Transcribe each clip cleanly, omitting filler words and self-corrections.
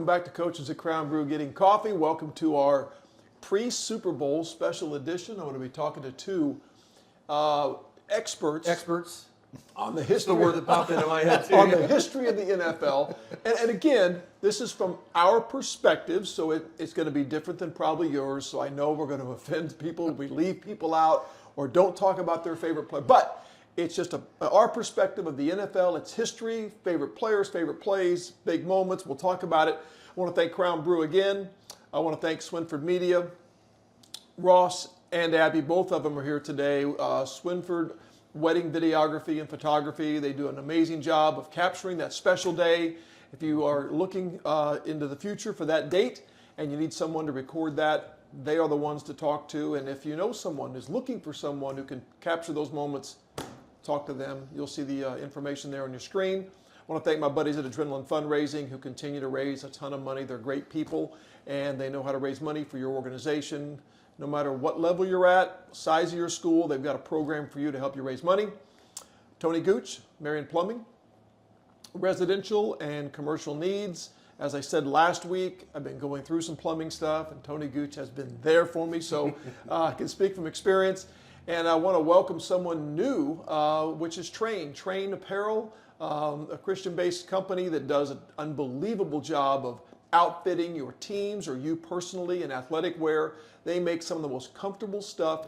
Welcome back to Coaches at Crown Brew Getting Coffee. Welcome to our pre-Super Bowl special edition. I'm going to be talking to two experts on the history. The word that popped into my head too. On the history of the NFL. And again, this is from our perspective, so it's going to be different than probably yours. So I know we're going to offend people if we leave people out or don't talk about their favorite player. But it's just our perspective of the NFL, its history, favorite players, favorite plays, big moments. We'll talk about it. I want to thank Crown Brew again. I want to thank Swinford Media. Ross and Abby, both of them are here today. Swinford Wedding Videography and Photography. They do an amazing job of capturing that special day. If you are looking into the future for that date and you need someone to record that, they are the ones to talk to. And if you know someone who's looking for someone who can capture those moments, talk to them. You'll see the information there on your screen. I want to thank my buddies at Adrenaline Fundraising who continue to raise a ton of money. They're great people, and they know how to raise money for your organization. No matter what level you're at, size of your school, they've got a program for you to help you raise money. Tony Gooch, Marion Plumbing, residential and commercial needs. As I said last week, I've been going through some plumbing stuff, and Tony Gooch has been there for me, so I can speak from experience. And I want to welcome someone new, which is Train Apparel, a Christian-based company that does an unbelievable job of outfitting your teams or you personally in athletic wear. They make some of the most comfortable stuff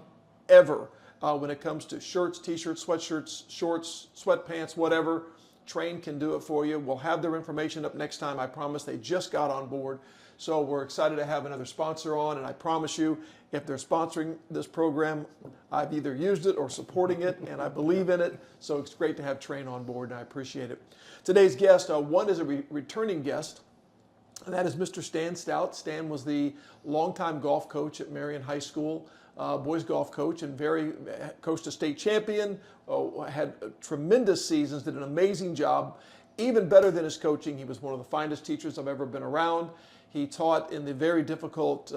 ever when it comes to shirts, t-shirts, sweatshirts, shorts, sweatpants, whatever. Train can do it for you. We'll have their information up next time. I promise. They just got on board. So we're excited to have another sponsor on, and I promise you, if they're sponsoring this program, I've either used it or supporting it, and I believe in it. So it's great to have Train on board, and I appreciate it. Today's guest, one is a returning guest, and that is Mr. Stan Stout. Stan was the longtime golf coach at Marion High School, boys golf coach, and coached a state champion, had tremendous seasons, did an amazing job. Even better than his coaching, he was one of the finest teachers I've ever been around. He taught in the very difficult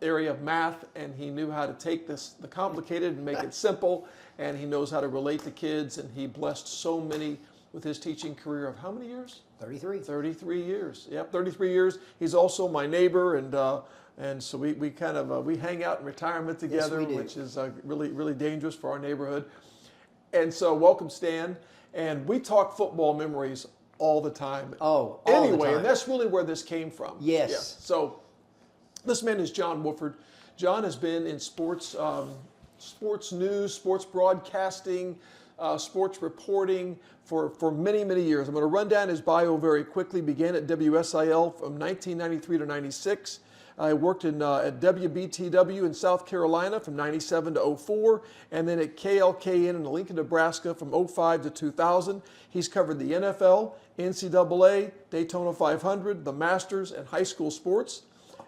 area of math, and he knew how to take the complicated and make it simple, and he knows how to relate to kids, and he blessed so many with his teaching career of how many years? 33. 33 years. Yep, 33 years. He's also my neighbor, and so we kind of we hang out in retirement together, yes, which is really dangerous for our neighborhood. And so welcome, Stan. And we talk football memories all the time. All anyway, the time. And that's really where this came from. Yes. Yeah. So this man is John Wofford. John has been in sports news, sports broadcasting, sports reporting for many years. I'm going to run down his bio very quickly. Began at WSIL from 1993 to 96. I worked at WBTW in South Carolina from 97 to 04, and then at KLKN in Lincoln, Nebraska from 05 to 2000. He's covered the NFL, NCAA, Daytona 500, the Masters, and high school sports.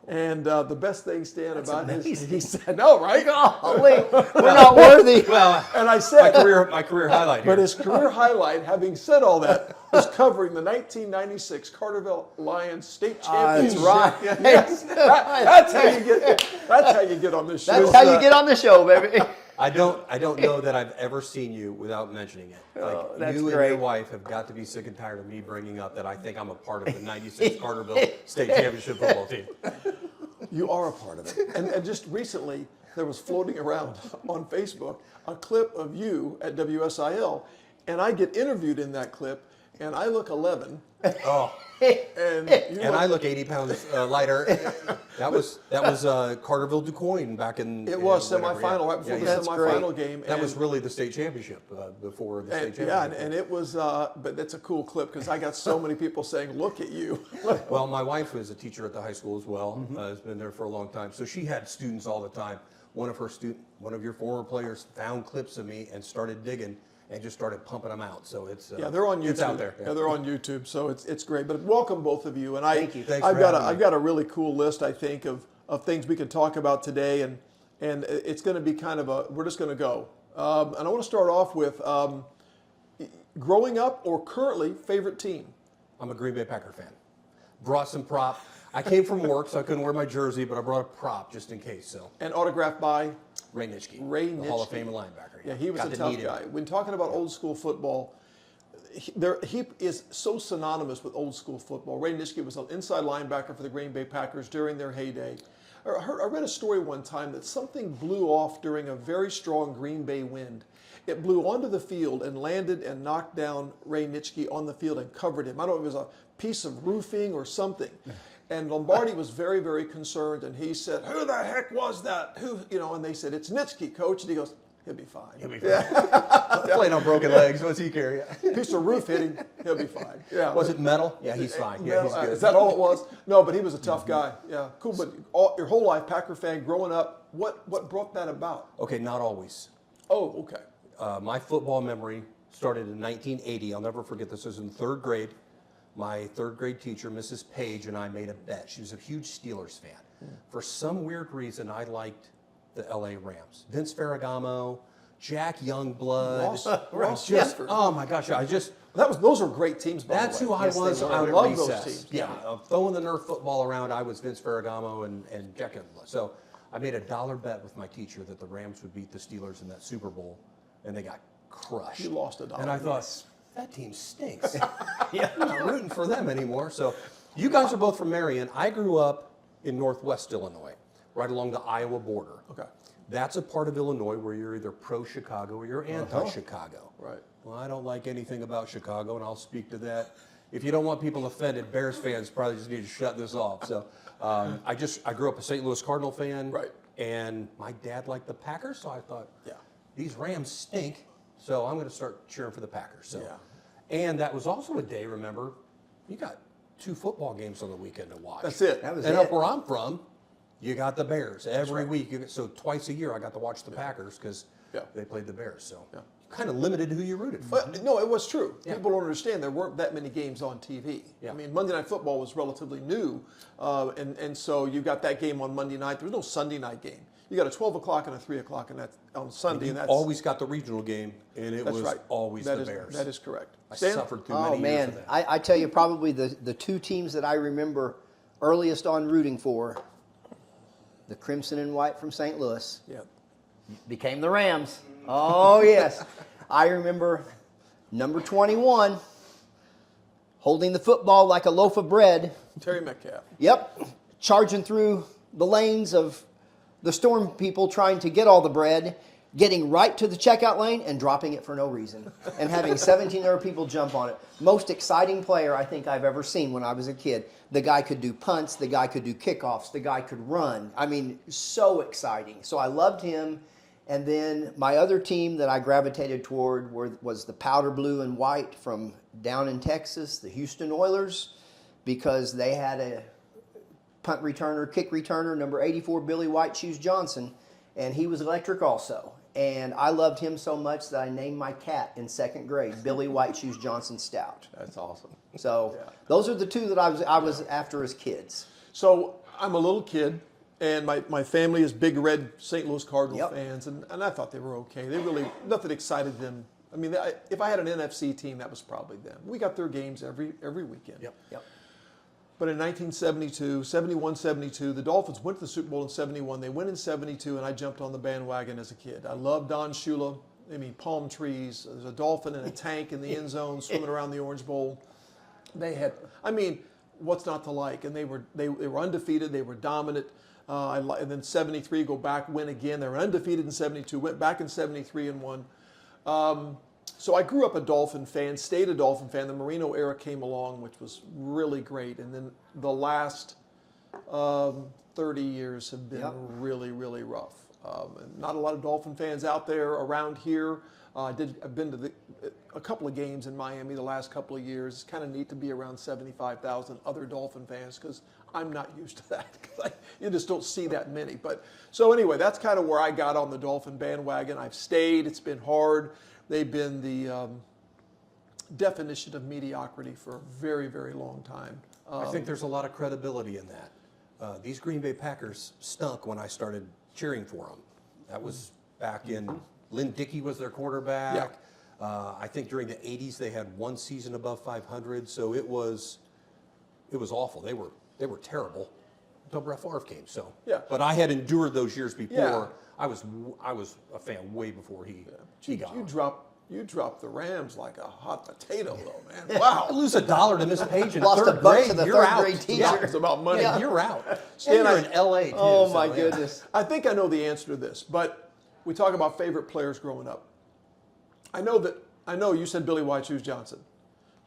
And the best thing, Stan, about he said, no, right? Golly, we're not worthy. Well, and I said, my career highlight here. But his career highlight, having said all that, was covering the 1996 Carterville Lions state championship. That's right. Yes, that's how you get. That's how you get on this show. That's how you get on the show, baby. I don't know that I've ever seen you without mentioning it. Like, that's you great. and your wife have got to be sick and tired of me bringing up that I think I'm a part of the 96 Carterville State Championship football team. You are a part of it. And just recently, there was floating around on Facebook a clip of you at WSIL, and I get interviewed in that clip, and I look 11. Oh. And I look 80 pounds lighter. That was Carterville DuQuoin back in. It was whatever, semifinal, right before the semifinal game. That was really the state championship before the state championship. Yeah, and it was, but that's a cool clip because I got so many people saying, "Look at you." Well, my wife was a teacher at the high school as well. Has been there for a long time, so she had students all the time. One of your former players found clips of me and started digging. And just started pumping them out. So it's they're on YouTube. It's out there. Yeah, they're on YouTube. So it's great. But welcome both of you. And Thank you. Thanks I've for having me. I've got a really cool list, I think, of things we can talk about today, and it's going to be kind of we're just going to go. And I want to start off with growing up or currently favorite team. I'm a Green Bay Packer fan. Brought some prop. I came from work, so I couldn't wear my jersey, but I brought a prop just in case. So. And autographed by Ray Nitschke. Ray the Hall of Nitschke. Fame linebacker. Yeah, he was Got a to tough meet him. guy. When talking about old school football, he is so synonymous with old school football. Ray Nitschke was an inside linebacker for the Green Bay Packers during their heyday. I read a story one time that something blew off during a very strong Green Bay wind. It blew onto the field and landed and knocked down Ray Nitschke on the field and covered him. I don't know if it was a piece of roofing or something. And Lombardi was very, very concerned, and he said, "Who the heck was that? Who?" And they said, "It's Nitschke, coach." And he goes, "He'll be fine. He'll be fine. Playing on broken legs. What's he carry? Piece of roof hit him. He'll be fine." Yeah. Was it metal? Yeah, he's fine. Yeah, he's good. Is that all it was? No, but he was a tough guy. Yeah, cool. But your whole life, Packer fan, growing up, what brought that about? Okay, not always. Oh, okay. My football memory started in 1980. I'll never forget this. I was in third grade. My third grade teacher, Mrs. Page, and I made a bet. She was a huge Steelers fan. For some weird reason, I liked the LA Rams. Vince Ferragamo, Jack Youngblood. Ross Jeffers. Oh my gosh, Those were great teams. By that's the way. who I Yes, was. they were. I I would love recess. those teams. Yeah, throwing the Nerf football around. I was Vince Ferragamo and Jack Youngblood. So I made a $1 bet with my teacher that the Rams would beat the Steelers in that Super Bowl, and they got crushed. You lost $1. And I thought, that team stinks. I'm not rooting for them anymore. So you guys are both from Marion. I grew up in Northwest Illinois, right along the Iowa border. Okay. That's a part of Illinois where you're either pro-Chicago or you're anti-Chicago. Right. Well, I don't like anything about Chicago, and I'll speak to that. If you don't want people offended, Bears fans probably just need to shut this off. So I grew up a St. Louis Cardinal fan. Right. And my dad liked the Packers, so I thought, Yeah. these Rams stink, so I'm going to start cheering for the Packers. So, Yeah. And that was also a day, remember, you got 2 football games on the weekend to watch. That's it. That was And it. up where I'm from, you got the Bears every right. week. So twice a year I got to watch the Packers because Yeah. they played the Bears. So Yeah. kind of limited who you rooted for. But no, it was true. Yeah. People don't understand there weren't that many games on TV. Yeah. I mean, Monday Night Football was relatively new, and so you got that game on Monday night. There was no Sunday night game. You got a 12 o'clock and a 3 o'clock, and that's on Sunday. And that's Always got the regional game, and it that's was right. always That the is- Bears. That is correct. I Stan? suffered through Oh many years man, of that. I tell you, probably the 2 teams that I remember earliest on rooting for, the Crimson and White from St. Louis, Yeah. became the Rams. Oh yes, I remember number 21 holding the football like a loaf of bread. Terry Metcalf. Yep, charging through the lanes of the storm people trying to get all the bread, getting right to the checkout lane and dropping it for no reason, and having 17 other people jump on it. Most exciting player I think I've ever seen when I was a kid. The guy could do punts, the guy could do kickoffs, the guy could run. I mean, so exciting. So I loved him. And then my other team that I gravitated toward was the powder blue and white from down in Texas, the Houston Oilers, because they had a punt returner, kick returner, number 84, Billy White Shoes Johnson, and he was electric also. And I loved him so much that I named my cat in 2nd grade, Billy White Shoes Johnson Stout. That's awesome. So those are the 2 that I was after as kids. So I'm a little kid, and my family is big red St. Louis Cardinal Yep. fans, and I thought they were okay. They really, nothing excited them. I mean, if I had an NFC team, that was probably them. We got their games every weekend. Yep. But in 1972, 71, 72, the Dolphins went to the Super Bowl in 71. They went in 72, and I jumped on the bandwagon as a kid. I loved Don Shula. I mean, palm trees. There's a dolphin in a tank in the end zone swimming around the Orange Bowl. They had, I mean, what's not to like? And they were undefeated. They were dominant. And then 73, go back, win again. They were undefeated in 72, went back in 73 and won. So I grew up a Dolphin fan, stayed a Dolphin fan. The Marino era came along, which was really great. And then the last 30 years have been really, really rough. And not a lot of Dolphin fans out there around here. I've been to a couple of games in Miami the last couple of years. It's kind of neat to be around 75,000 other Dolphin fans because I'm not used to that. You just don't see that many. But so anyway, that's kind of where I got on the Dolphin bandwagon. I've stayed. It's been hard. They've been the definition of mediocrity for a very, very long time. I think there's a lot of credibility in that. These Green Bay Packers stunk when I started cheering for them. That was back in, Lynn Dickey was their quarterback. I think during the 80s they had 1 season above 500, so it was awful. They were terrible until Brett Favre came. So, but I had endured those years before. Yeah. I was a fan way before he got on. You dropped the Rams like a hot potato, though, man. Wow. Lose $1 to Miss Page in Lost a third buck grade, to the you're third out. grade teacher. Yeah. It's about money. Yeah, you're out. Stan, And you're in LA too. Oh so, my yeah. goodness. I think I know the answer to this, but we talk about favorite players growing up. I know you said Billy White Shoes Johnson,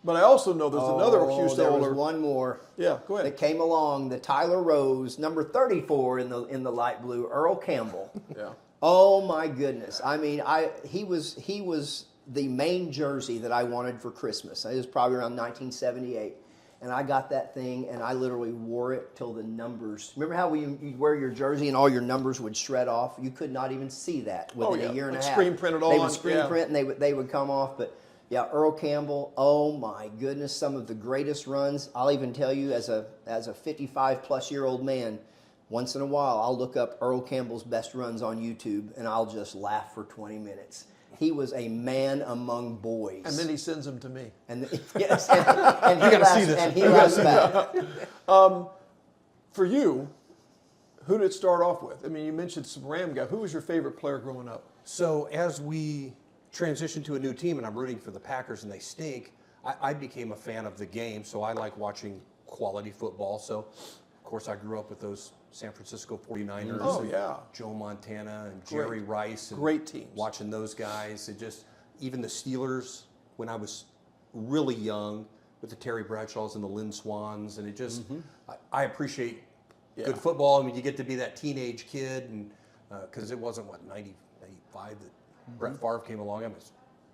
but I also know there's another Houston there older. was one more. Yeah, go ahead. That came along, the Tyler Rose, number 34 in the light blue, Earl Campbell. Yeah. Oh my goodness! I mean, he was the main jersey that I wanted for Christmas. It was probably around 1978, and I got that thing, and I literally wore it till the numbers. Remember how you'd wear your jersey and all your numbers would shred off? You could not even see that within a year and a half. Screen printed all They on. would screen print, and they would come off, but. Yeah, Earl Campbell. Oh my goodness, some of the greatest runs. I'll even tell you, as a 55-plus-year-old man, once in a while I'll look up Earl Campbell's best runs on YouTube, and I'll just laugh for 20 minutes. He was a man among boys. And then he sends them to me. And yes, and he gotta laughs, see this. and he laughs back. For you, who did it start off with? I mean, you mentioned some Ram guy. Who was your favorite player growing up? So as we transition to a new team and I'm rooting for the Packers and they stink, I became a fan of the game, so I like watching quality football. So, of course, I grew up with those San Francisco 49ers Oh, and yeah. Joe Montana and Jerry Rice. And Great teams. Watching those guys. It just, even the Steelers, when I was really young, with the Terry Bradshaws and the Lynn Swans, and it just, I appreciate good football. I mean, you get to be that teenage kid, and because it wasn't, 95 that Brett Favre came along. I was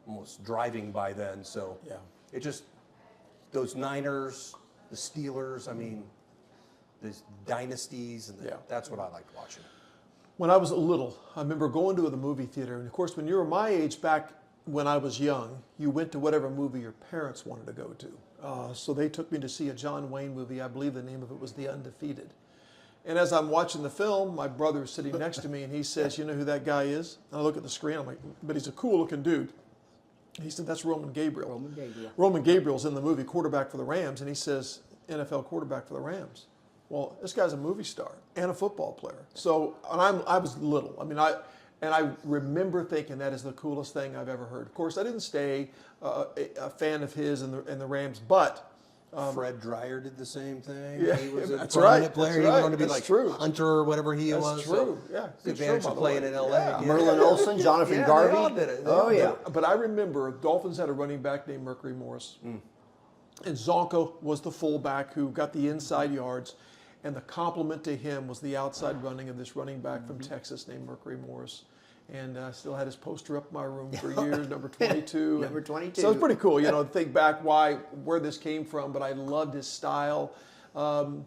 almost driving by then. So it just, those Niners, the Steelers, I mean, these dynasties, and that's what I liked watching. When I was little, I remember going to the movie theater. And, of course, when you were my age back when I was young, you went to whatever movie your parents wanted to go to. So they took me to see a John Wayne movie. I believe the name of it was The Undefeated. And as I'm watching the film, my brother is sitting next to me, and he says, "You know who that guy is?" And I look at the screen. I'm like, "But he's a cool-looking dude." He said, "That's Roman Gabriel." Roman Gabriel's in the movie, quarterback for the Rams, and he says, "NFL quarterback for the Rams." Well, this guy's a movie star and a football player. So, and I was little. I mean, I remember thinking that is the coolest thing I've ever heard. Of course, I didn't stay a fan of his and the Rams, but. Fred Dreyer did the same thing. Yeah, He was a that's prominent right, player. that's He went right, on to be that's like true. Hunter or whatever he That's was. true. So Yeah, the advantage show, of by the playing way. in LA. Yeah. Merlin Olsen, Jonathan Yeah, Garvey. they all did it. Oh yeah. But I remember Dolphins had a running back named Mercury Morris. And Zonko was the fullback who got the inside yards. And the compliment to him was the outside running of this running back from Texas named Mercury Morris. And I still had his poster up in my room for years, number 22. Number 22. So it's pretty cool, to think back where this came from. But I loved his style. Kind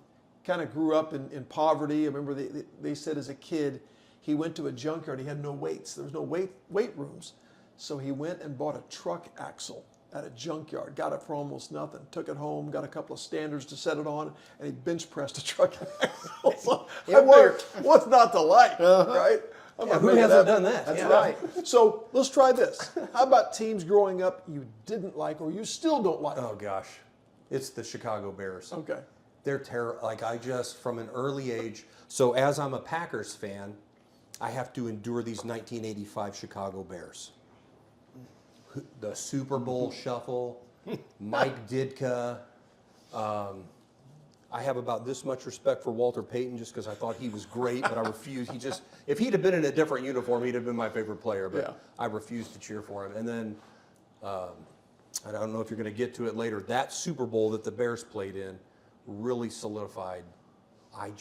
of grew up in poverty. I remember they said as a kid, he went to a junkyard. He had no weights. There was no weight rooms. So he went and bought a truck axle at a junkyard, got it for almost nothing, took it home, got a couple of standards to set it on, and he bench pressed a truck axle. So It worked. What's not to like, right? I'm Yeah, not who making hasn't done that? That's Yeah. right. So let's try this. How about teams growing up you didn't like or you still don't like? Oh gosh, it's the Chicago Bears. Okay. They're terrible. Like from an early age. So as I'm a Packers fan, I have to endure these 1985 Chicago Bears. The Super Bowl shuffle, Mike Ditka. I have about this much respect for Walter Payton just because I thought he was great, but I refused. If he'd have been in a different uniform, he'd have been my favorite player, but I refused to cheer for him. And then, I don't know if you're going to get to it later, that Super Bowl that the Bears played in really solidified. I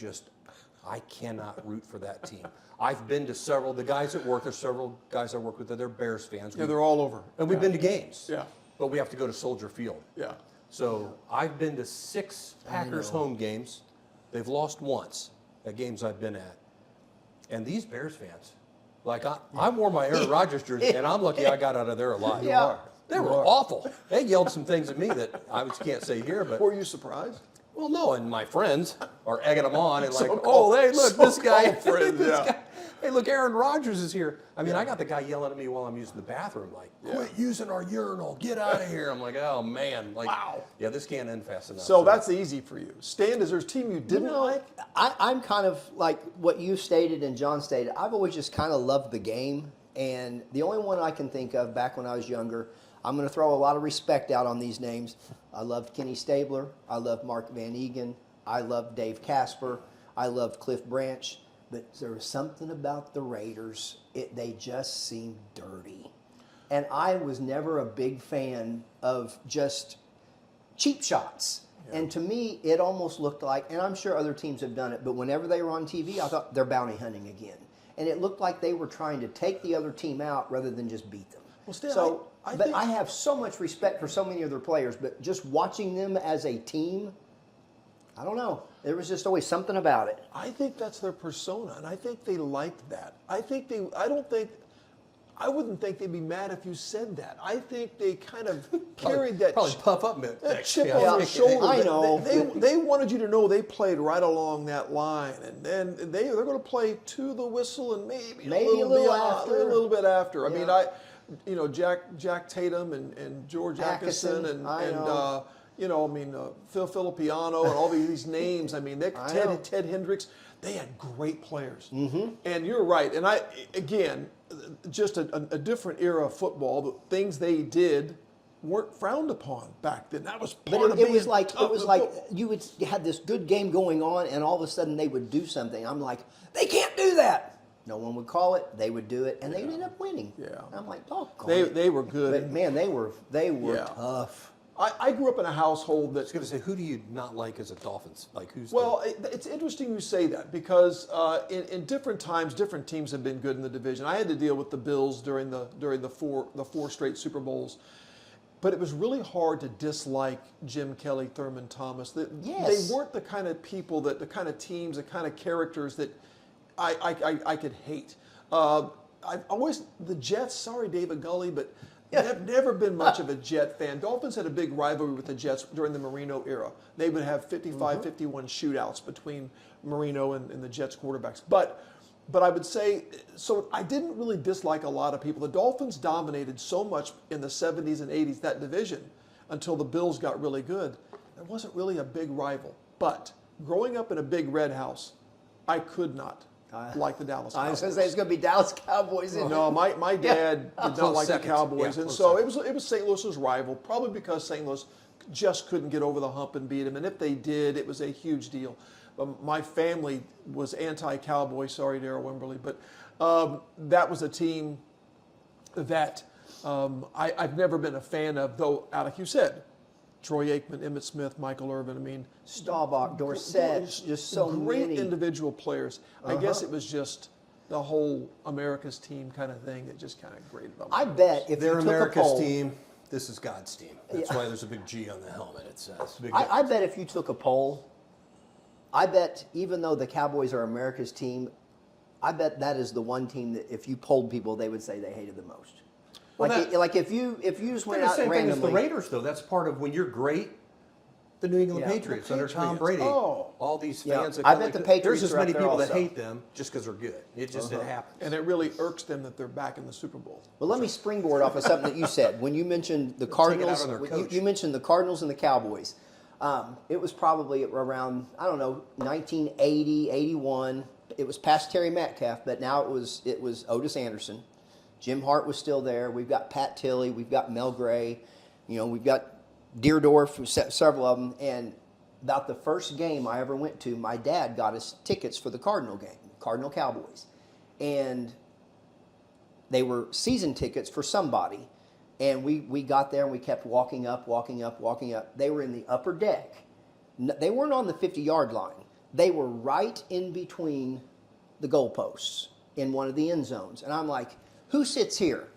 cannot root for that team. I've been to several, the guys at work, there's several guys I work with that they're Bears fans. Yeah, they're all over. And we've been to games. Yeah. But we have to go to Soldier Field. Yeah. So I've been to 6 Packers home games. They've lost once at games I've been at. And these Bears fans, like I wore my Aaron Rodgers jersey, and I'm lucky I got out of there alive. Yeah. They were awful. They yelled some things at me that I can't say here, but. Were you surprised? Well, no, and my friends are egging them on and like, So-called- hey, look, this guy, so-called friends, this yeah. guy. Hey, look, Aaron Rodgers is here. I mean, I got the guy yelling at me while I'm using the bathroom, like, quit using our urinal, get out of here. I'm like, oh man, like, Wow. Yeah, this can't end fast enough. So that's easy for you. Stan, is there a team you didn't like? I'm kind of like what you stated and John stated. I've always just kind of loved the game. And the only one I can think of back when I was younger, I'm going to throw a lot of respect out on these names. I loved Kenny Stabler. I loved Mark Van Egan. I loved Dave Casper. I loved Cliff Branch. But there was something about the Raiders. They just seemed dirty. And I was never a big fan of just cheap shots. Yeah. And to me, it almost looked like, and I'm sure other teams have done it, but whenever they were on TV, I thought they're bounty hunting again. And it looked like they were trying to take the other team out rather than just beat them. Well, still, so, I but think, I have so much respect for so many of their players, but just watching them as a team, I don't know. There was just always something about it. I think that's their persona, and I think they liked that. I wouldn't think they'd be mad if you said that. I think they kind of carried that Probably puff up that chip on their shoulder. I know. They wanted you to know they played right along that line, and then they're going to play to the whistle and maybe a little bit after. I mean, Jack Tatum and George Atkinson and Phil Filippiano and all these names. I mean, Ted Hendricks. They had great players. Mm-hmm. And you're right. And just a different era of football. The things they did weren't frowned upon back then. That was part of it. It was like you had this good game going on, and all of a sudden they would do something. I'm like, they can't do that. No one would call it. They would do it, and they'd end up winning. Yeah. And I'm like, doggone. They were good. But man, they were tough. I grew up in a household that. I was going to say, who do you not like as a Dolphins? Like who's? Well, it's interesting you say that because in different times, different teams have been good in the division. I had to deal with the Bills during the four straight Super Bowls, but it was really hard to dislike Jim Kelly, Thurman Thomas. They weren't the kind of people the kind of teams, the kind of characters that I could hate. I've always the Jets. Sorry, David Gully, but. I've never been much of a Jet fan. Dolphins had a big rivalry with the Jets during the Marino era. They would have 55, 51 shootouts between Marino and the Jets quarterbacks. But I would say, so I didn't really dislike a lot of people. The Dolphins dominated so much in the 70s and 80s, that division, until the Bills got really good. There wasn't really a big rival. But growing up in a big red house, I could not. Like the Dallas Cowboys. I was going to say it's going to be Dallas Cowboys. No, my dad did not like the Cowboys, and so it was St. Louis's rival, probably because St. Louis just couldn't get over the hump and beat him, and if they did, it was a huge deal. My family was anti-Cowboy, sorry, Darryl Wimberly, but that was a team that I've never been a fan of, though, like you said, Troy Aikman, Emmitt Smith, Michael Irvin. I mean, Staubach, Dorsett, just so great many individual players. I guess it was just the whole America's team kind of thing that just kind of grated on me. I bet if they're you took America's a poll, team, this is God's team. That's why there's a big G on the helmet. It says. I bet if you took a poll, I bet even though the Cowboys are America's team, I bet that is the one team that if you polled people, they would say they hated the most. Well, like if you just went out the same randomly. thing as the Raiders, though. That's part of when you're great. The New England Patriots under Tom Brady. Oh. All these fans. I bet the Patriots there's as are up many there people also. that hate them just because they're good. It just it happens. And it really irks them that they're back in the Super Bowl. Well, let me springboard off of something that you said when you mentioned the Cardinals. out on their coach. You mentioned the Cardinals and the Cowboys. It was probably around 1980, 81. It was past Terry Metcalf, but now it was Otis Anderson. Jim Hart was still there. We've got Pat Tilley. We've got Mel Gray. We've got Deerdorf, several of them. And about the first game I ever went to, my dad got us tickets for the Cardinal game, Cardinal Cowboys. And they were season tickets for somebody. And we got there and we kept walking up. They were in the upper deck. They weren't on the 50-yard line. They were right in between the goalposts in one of the end zones. And I'm like, who sits here?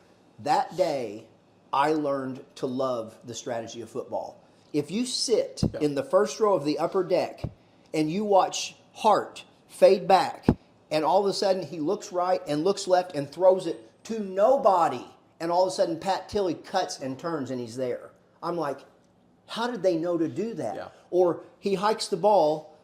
That day, I learned to love the strategy of football. If you sit in the first row of the upper deck and you watch Hart fade back, and all of a sudden he looks right and looks left and throws it to nobody, and all of a sudden Pat Tilley cuts and turns and he's there. I'm like, how did they know to do that? Yeah. Or he hikes the ball,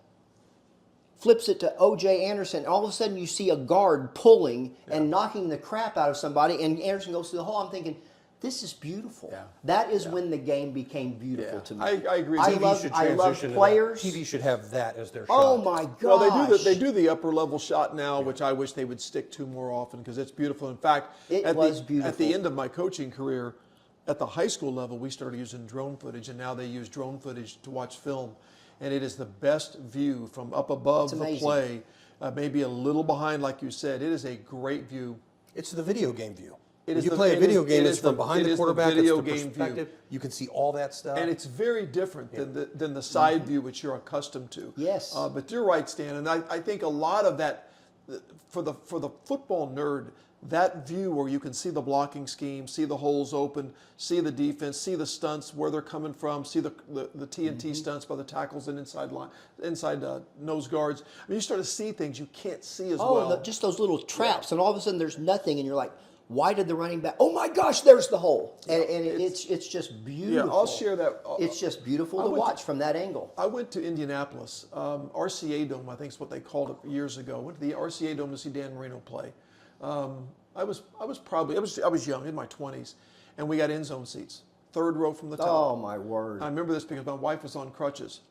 flips it to O.J. Anderson, and all of a sudden you see a guard pulling and knocking the crap out of somebody, and Anderson goes to the hole. I'm thinking, this is beautiful. Yeah. That is when the game became beautiful to me. I agree. I TV love to that. players. TV should have that as their shot. Oh my gosh. Well, they do the upper level shot now, which I wish they would stick to more often because it's beautiful. In fact, It was at beautiful. the end of my coaching career, at the high school level, we started using drone footage, and now they use drone footage to watch film, and it is the best view from up above the amazing. play, maybe a little behind, like you said. It is a great view. It's the video game view. It When is you the- play a it video is- game, it it's is from the- behind it the is the quarterback, video it's the game view. perspective. You can see all that stuff. And it's very different than the side view which you're accustomed to. Yes. But you're right, Stan, and I think a lot of that for the football nerd, that view where you can see the blocking scheme, see the holes open, see the defense, see the stunts where they're coming from, see the TNT stunts by the tackles and inside nose guards. I mean, you start to see things you can't see as Oh, well. just those little traps, and all of a sudden there's nothing, and you're like, why did the running back? Oh my gosh, there's the hole, and it's just beautiful. Yeah, I'll share that. It's just beautiful to went to- watch from that angle. I went to Indianapolis, RCA Dome, I think is what they called it years ago. Went to the RCA Dome to see Dan Marino play. I was young, in my 20s, and we got end zone seats, third row from the top. Oh my word! I remember this because my wife was on crutches,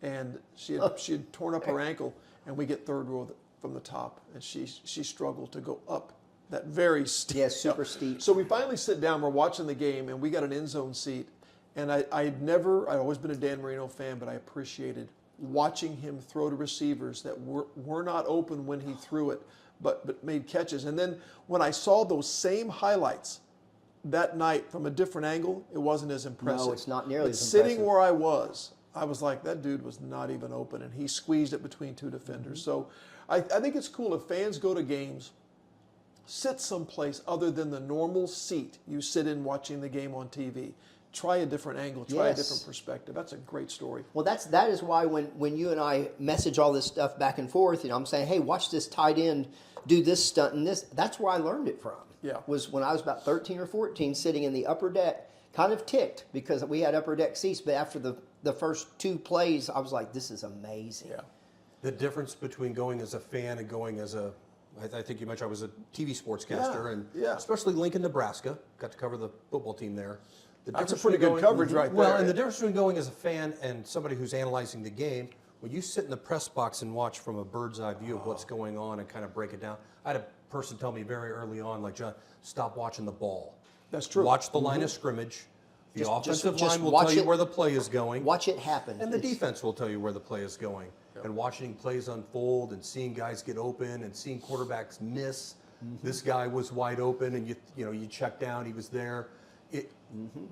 and she had torn up her ankle, and we get third row from the top, and she struggled to go up that very steep. Yeah, super steep. So we finally sit down. We're watching the game, and we got an end zone seat. And I'd always been a Dan Marino fan, but I appreciated watching him throw to receivers that were not open when he threw it, but made catches. And then when I saw those same highlights that night from a different angle, it wasn't as impressive. No, it's not nearly But as sitting impressive. where I was like, that dude was not even open, and he squeezed it between two defenders. So I think it's cool if fans go to games, sit someplace other than the normal seat you sit in watching the game on TV. Try a different angle, try a Yes. different perspective. That's a great story. Well, that is why when you and I message all this stuff back and forth, I'm saying, hey, watch this tight end do this stunt and this. That's where I learned it from. Yeah. Was when I was about 13 or 14, sitting in the upper deck, kind of ticked because we had upper deck seats. But after the first two plays, I was like, this is amazing. Yeah. The difference between going as a fan and going as I think you mentioned I was a TV sportscaster, and especially Lincoln, Nebraska, got to cover the football team there. That's a pretty good coverage right there. Well, and the difference between going as a fan and somebody who's analyzing the game, when you sit in the press box and watch from a bird's eye view of what's going on and kind of break it down. I had a person tell me very early on, like, John, stop watching the ball. That's true. Watch the line of scrimmage. The offensive line will watch tell you it. where the play is going. Watch it happen. And the defense will tell you where the play is going. And watching plays unfold and seeing guys get open and seeing quarterbacks miss. This guy was wide open, and you check down, he was there.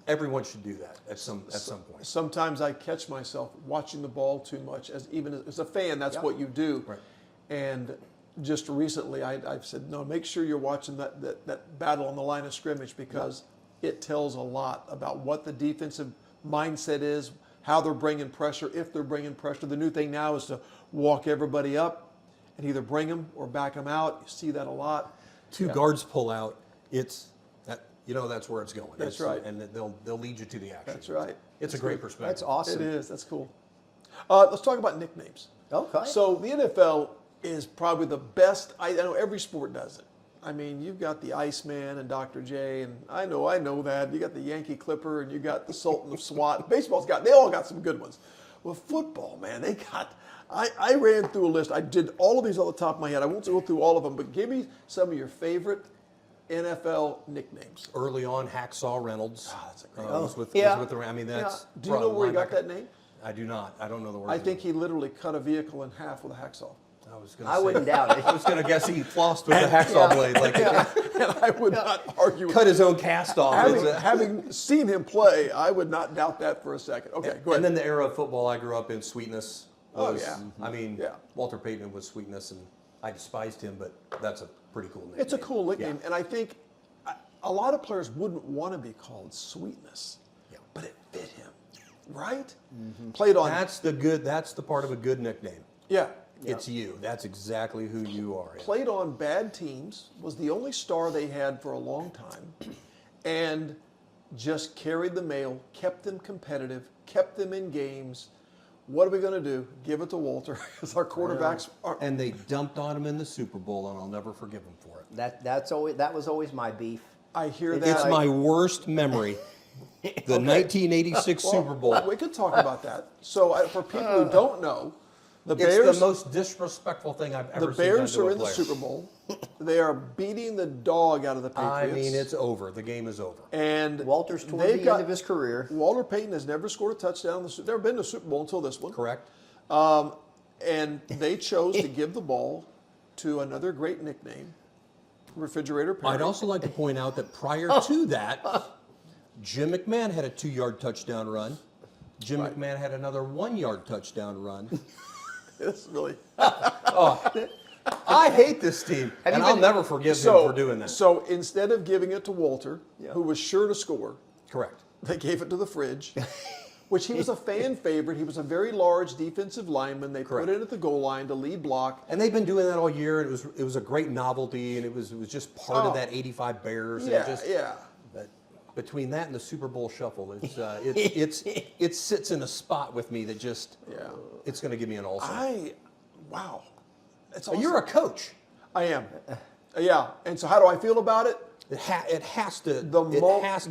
Everyone should do that at some point. Sometimes I catch myself watching the ball too much. Even as a fan, that's what you do. Right. And just recently, I've said, no, make sure you're watching that battle on the line of scrimmage because it tells a lot about what the defensive mindset is, how they're bringing pressure, if they're bringing pressure. The new thing now is to walk everybody up and either bring them or back them out. You see that a lot. Two guards pull out. That's where it's going. That's right. And they'll lead you to the action. That's right. It's a great perspective. That's awesome. It is. That's cool. Let's talk about nicknames. Okay. So the NFL is probably the best. I know every sport does it. I mean, you've got the Iceman and Dr. J, and I know that. You got the Yankee Clipper, and you got the Sultan of SWAT. They all got some good ones. Well, football, man, they got. I ran through a list. I did all of these off the top of my head. I won't go through all of them, but give me some of your favorite NFL nicknames. Early on, Hacksaw Reynolds. That's a great was with the. I mean, that's. Do you know where he got linebacker. that name? I do not. I don't know the word. I think he literally cut a vehicle in half with a hacksaw. I wouldn't doubt it. I was going to guess he flossed with a hacksaw blade. Like And I would not argue with cut his own cast off. Having seen him play, I would not doubt that for a second. Okay, go ahead. And then the era of football I grew up in, Sweetness. Was, I mean, Yeah. Walter Payton was Sweetness, and I despised him, but that's a pretty cool nickname. It's a cool nickname, and I think a lot of players wouldn't want to be called Sweetness, but it fit him, right? Played on. That's the part of a good nickname. Yeah. It's you. That's exactly who you are. Played on bad teams, was the only star they had for a long time, and just carried the mail, kept them competitive, kept them in games. What are we going to do? Give it to Walter, because our quarterbacks are. And they dumped on him in the Super Bowl, and I'll never forgive him for it. That was always my beef. I hear that. It's my worst memory. The 1986 Super Bowl. We could talk about that. So for people who don't know, the It's Bears, the most disrespectful thing I've ever the seen. Bears done to are a in the player. Super Bowl. They are beating the dog out of the Patriots. I mean, it's over. The game is over. and Walter's toward they've the got- end of his career. Walter Payton has never scored a touchdown. Never been to a Super Bowl until this one. Correct? And they chose to give the ball to another great nickname, Refrigerator Perry. I'd also like to point out that prior to that, Jim McMahon had a 2-yard touchdown run. Jim McMahon had another 1-yard touchdown run. It's really I hate this team, and I'll never forgive him for doing that. So instead of giving it to Walter, who was sure to score, Correct. they gave it to the Fridge, which he was a fan favorite. He was a very large defensive lineman. They Correct. put it at the goal line to lead block. And they've been doing that all year, and it was a great novelty, and it was just part of that '85 Bears. And But between that and the Super Bowl shuffle, it sits in a spot with me that just it's going to give me an ulcer. Wow. It's awesome. You're a coach. I am. Yeah. And so how do I feel about it? It has to The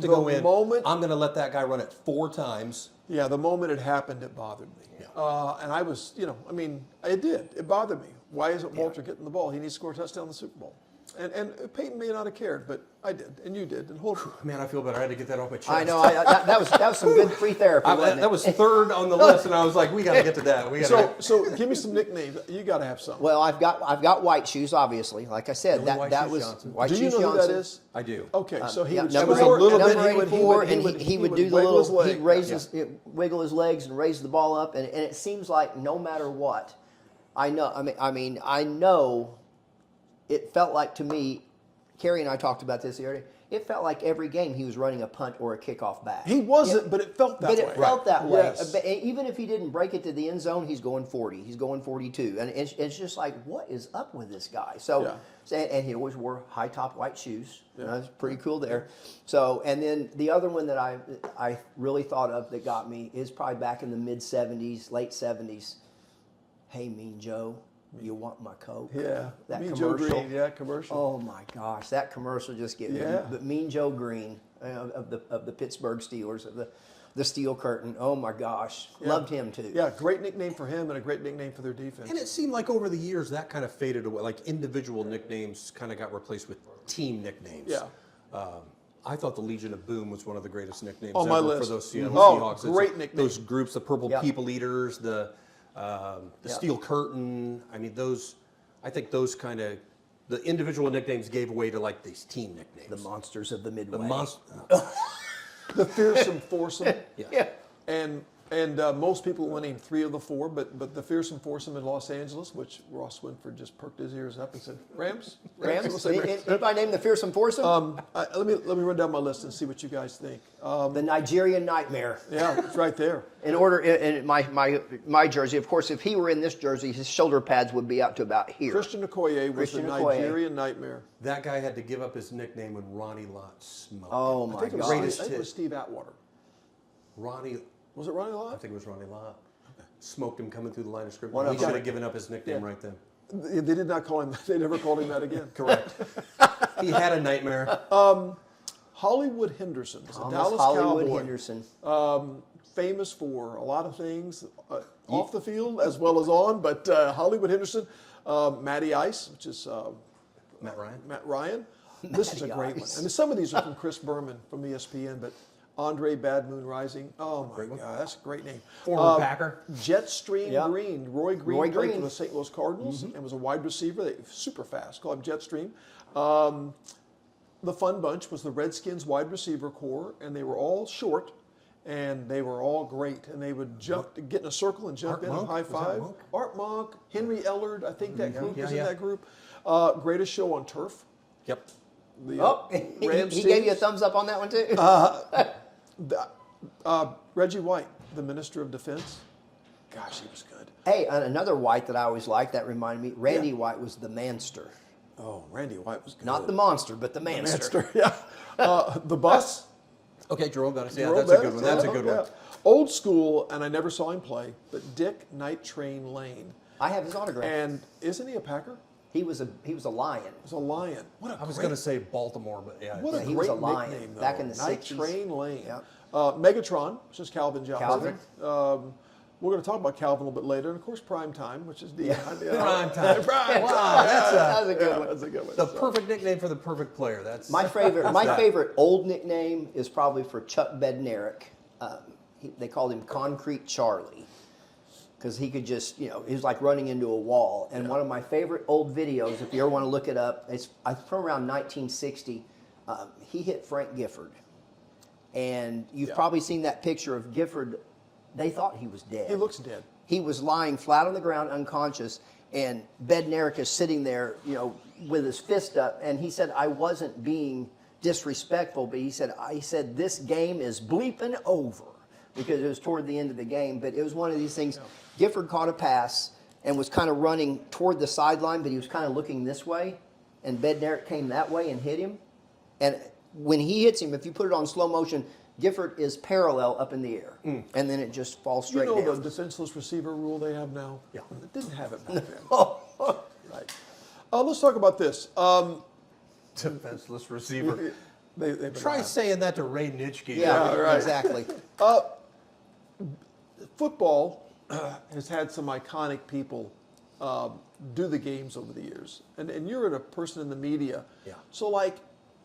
go in. moment- I'm going to let that guy run it 4 times. Yeah, the moment it happened, it bothered me. And I was, it did. It bothered me. Why isn't Walter getting the ball? He needs to score a touchdown in the Super Bowl. And Peyton may not have cared, but I did, and you did, and Man, I feel better. I had to get that off my chest. I know. that was some good free therapy. wasn't it? That was third on the list, and I was like, we got to get to that. So give me some nicknames. You got to have some. Well, I've got White Shoes, obviously. Like I said, Billy White that Shoes was Johnson. White Do you Shoes know who Johnson. that is? I do. Okay, so he would number score a little bit. number He would 84, and he would do the wiggle his little. leg. He'd raise wiggle his legs and raise the ball up, and it seems like no matter what, I know. I know. It felt like to me. Kerry and I talked about this the other day. It felt like every game he was running a punt or a kickoff back. He wasn't, but it felt that way. But it felt that way. Yes. But even if he didn't break it to the end zone, he's going 40. He's going 42. And it's just like, what is up with this guy? And he always wore high top white shoes. Yeah. That's pretty cool there. So, and then the other one that I really thought of that got me is probably back in the mid 70s, late 70s. Hey, Mean Joe. You want my Coke? Yeah. That Mean commercial. Joe Green, commercial. Oh my gosh, that commercial just gave me. But Mean Joe Green of the Pittsburgh Steelers, of the Steel Curtain. Oh my gosh, loved him too. Yeah, great nickname for him and a great nickname for their defense. And it seemed like over the years that kind of faded away. Like individual nicknames kind of got replaced with team nicknames. Yeah. I thought the Legion of Boom was one of the greatest nicknames On my ever list. for those Seattle Oh, Seahawks. great nickname. Those groups, the Purple People Eaters, the Steel Curtain. I mean, those. I think those kind of the individual nicknames gave away to like these team nicknames. The Monsters of the Midway. The Fearsome Foursome. Yeah. And most people will name 3 of the 4, but the Fearsome Foursome in Los Angeles, which Ross Winford just perked his ears up and said, Rams? We'll say Rams. Anybody name the Fearsome Foursome? Let me run down my list and see what you guys think. The Nigerian Nightmare. Yeah, it's right there. In my jersey, of course, if he were in this jersey, his shoulder pads would be out to about here. Christian Okoye was Christian the Okoye. Nigerian Nightmare. That guy had to give up his nickname when Ronnie Lott smoked. Oh I my think, God! I think it was Steve Atwater. Ronnie. Was it Ronnie I Lott? think it was Ronnie Lott. Smoked him coming through the line of scrimmage. One of He them. should have given up his nickname right then. They did not call him. They never called him that again. Correct. He had a nightmare. Hollywood Henderson was a Thomas Dallas Hollywood Cowboy. Henderson. Famous for a lot of things off the field as well as on, but Hollywood Henderson, Matty Ice, which is Matt Ryan. Matt Ryan. This is a great one. Ice. And some of these are from Chris Berman from ESPN, but Andre Bad Moon Rising. Oh my God, that's a great name. Former Packer. Jetstream Green. Roy Green Roy played Green. for the St. Louis Cardinals and was a wide receiver. Super fast. Call him Jetstream. The Fun Bunch was the Redskins wide receiver corps, and they were all short, and they were all great. And they would get in a circle and jump Art in Monk? and high Was that five. Monk? Art Monk, Henry Ellard, I think that group was in yeah. that group. Greatest show on turf. Yep. The Rams he gave you a teams. thumbs up on that one too. Reggie White, the Minister of Defense. Gosh, he was good. Hey, another White that I always liked that reminded me. Randy White was the Manster, Oh, Randy White was good. not the monster, but the Manster. Yeah. The Bus. Okay, Jerome Bettis. Yeah, Jerome that's a good Bettis, one. That's a yeah, good yeah. one. Old school, and I never saw him play, but Dick Night Train Lane. I have his autograph. And isn't he a Packer? He was a lion. It was a lion. What a I was great- going to say Baltimore, but yeah. What a he great was a lion nickname, though. back in the Night 60s. Train Lane. Yep. Megatron, which is Calvin Johnson. Calvin. We're going to talk about Calvin a little bit later, and of course, Prime Time, which is Prime Time. Prime Wow, That was a good one. That's a good one. the So, perfect nickname for the perfect player. That's My favorite old nickname is probably for Chuck Bednarik. They called him Concrete Charlie because he could just, he was like running into a wall. And one of my favorite old videos, if you ever want to look it up, it's from around 1960. He hit Frank Gifford. And you've probably seen that picture of Gifford. They thought he was dead. he looks dead. He was lying flat on the ground, unconscious, and Bednarik is sitting there, with his fist up. And he said, "I wasn't being disrespectful, but he said, this game is bleeping over," because it was toward the end of the game. But it was one of these things. Gifford caught a pass and was kind of running toward the sideline, but he was kind of looking this way, and Bednarik came that way and hit him. And when he hits him, if you put it on slow motion, Gifford is parallel up in the air, and then it just falls straight You know down. the defenseless receiver rule they have now? Yeah. It didn't have it back then. Oh, Right. Let's talk about this. defenseless receiver. They've been Try around. saying that to Ray Nitschke. yeah, right. exactly. Football has had some iconic people do the games over the years, and you're a person in the media. Yeah. So, like,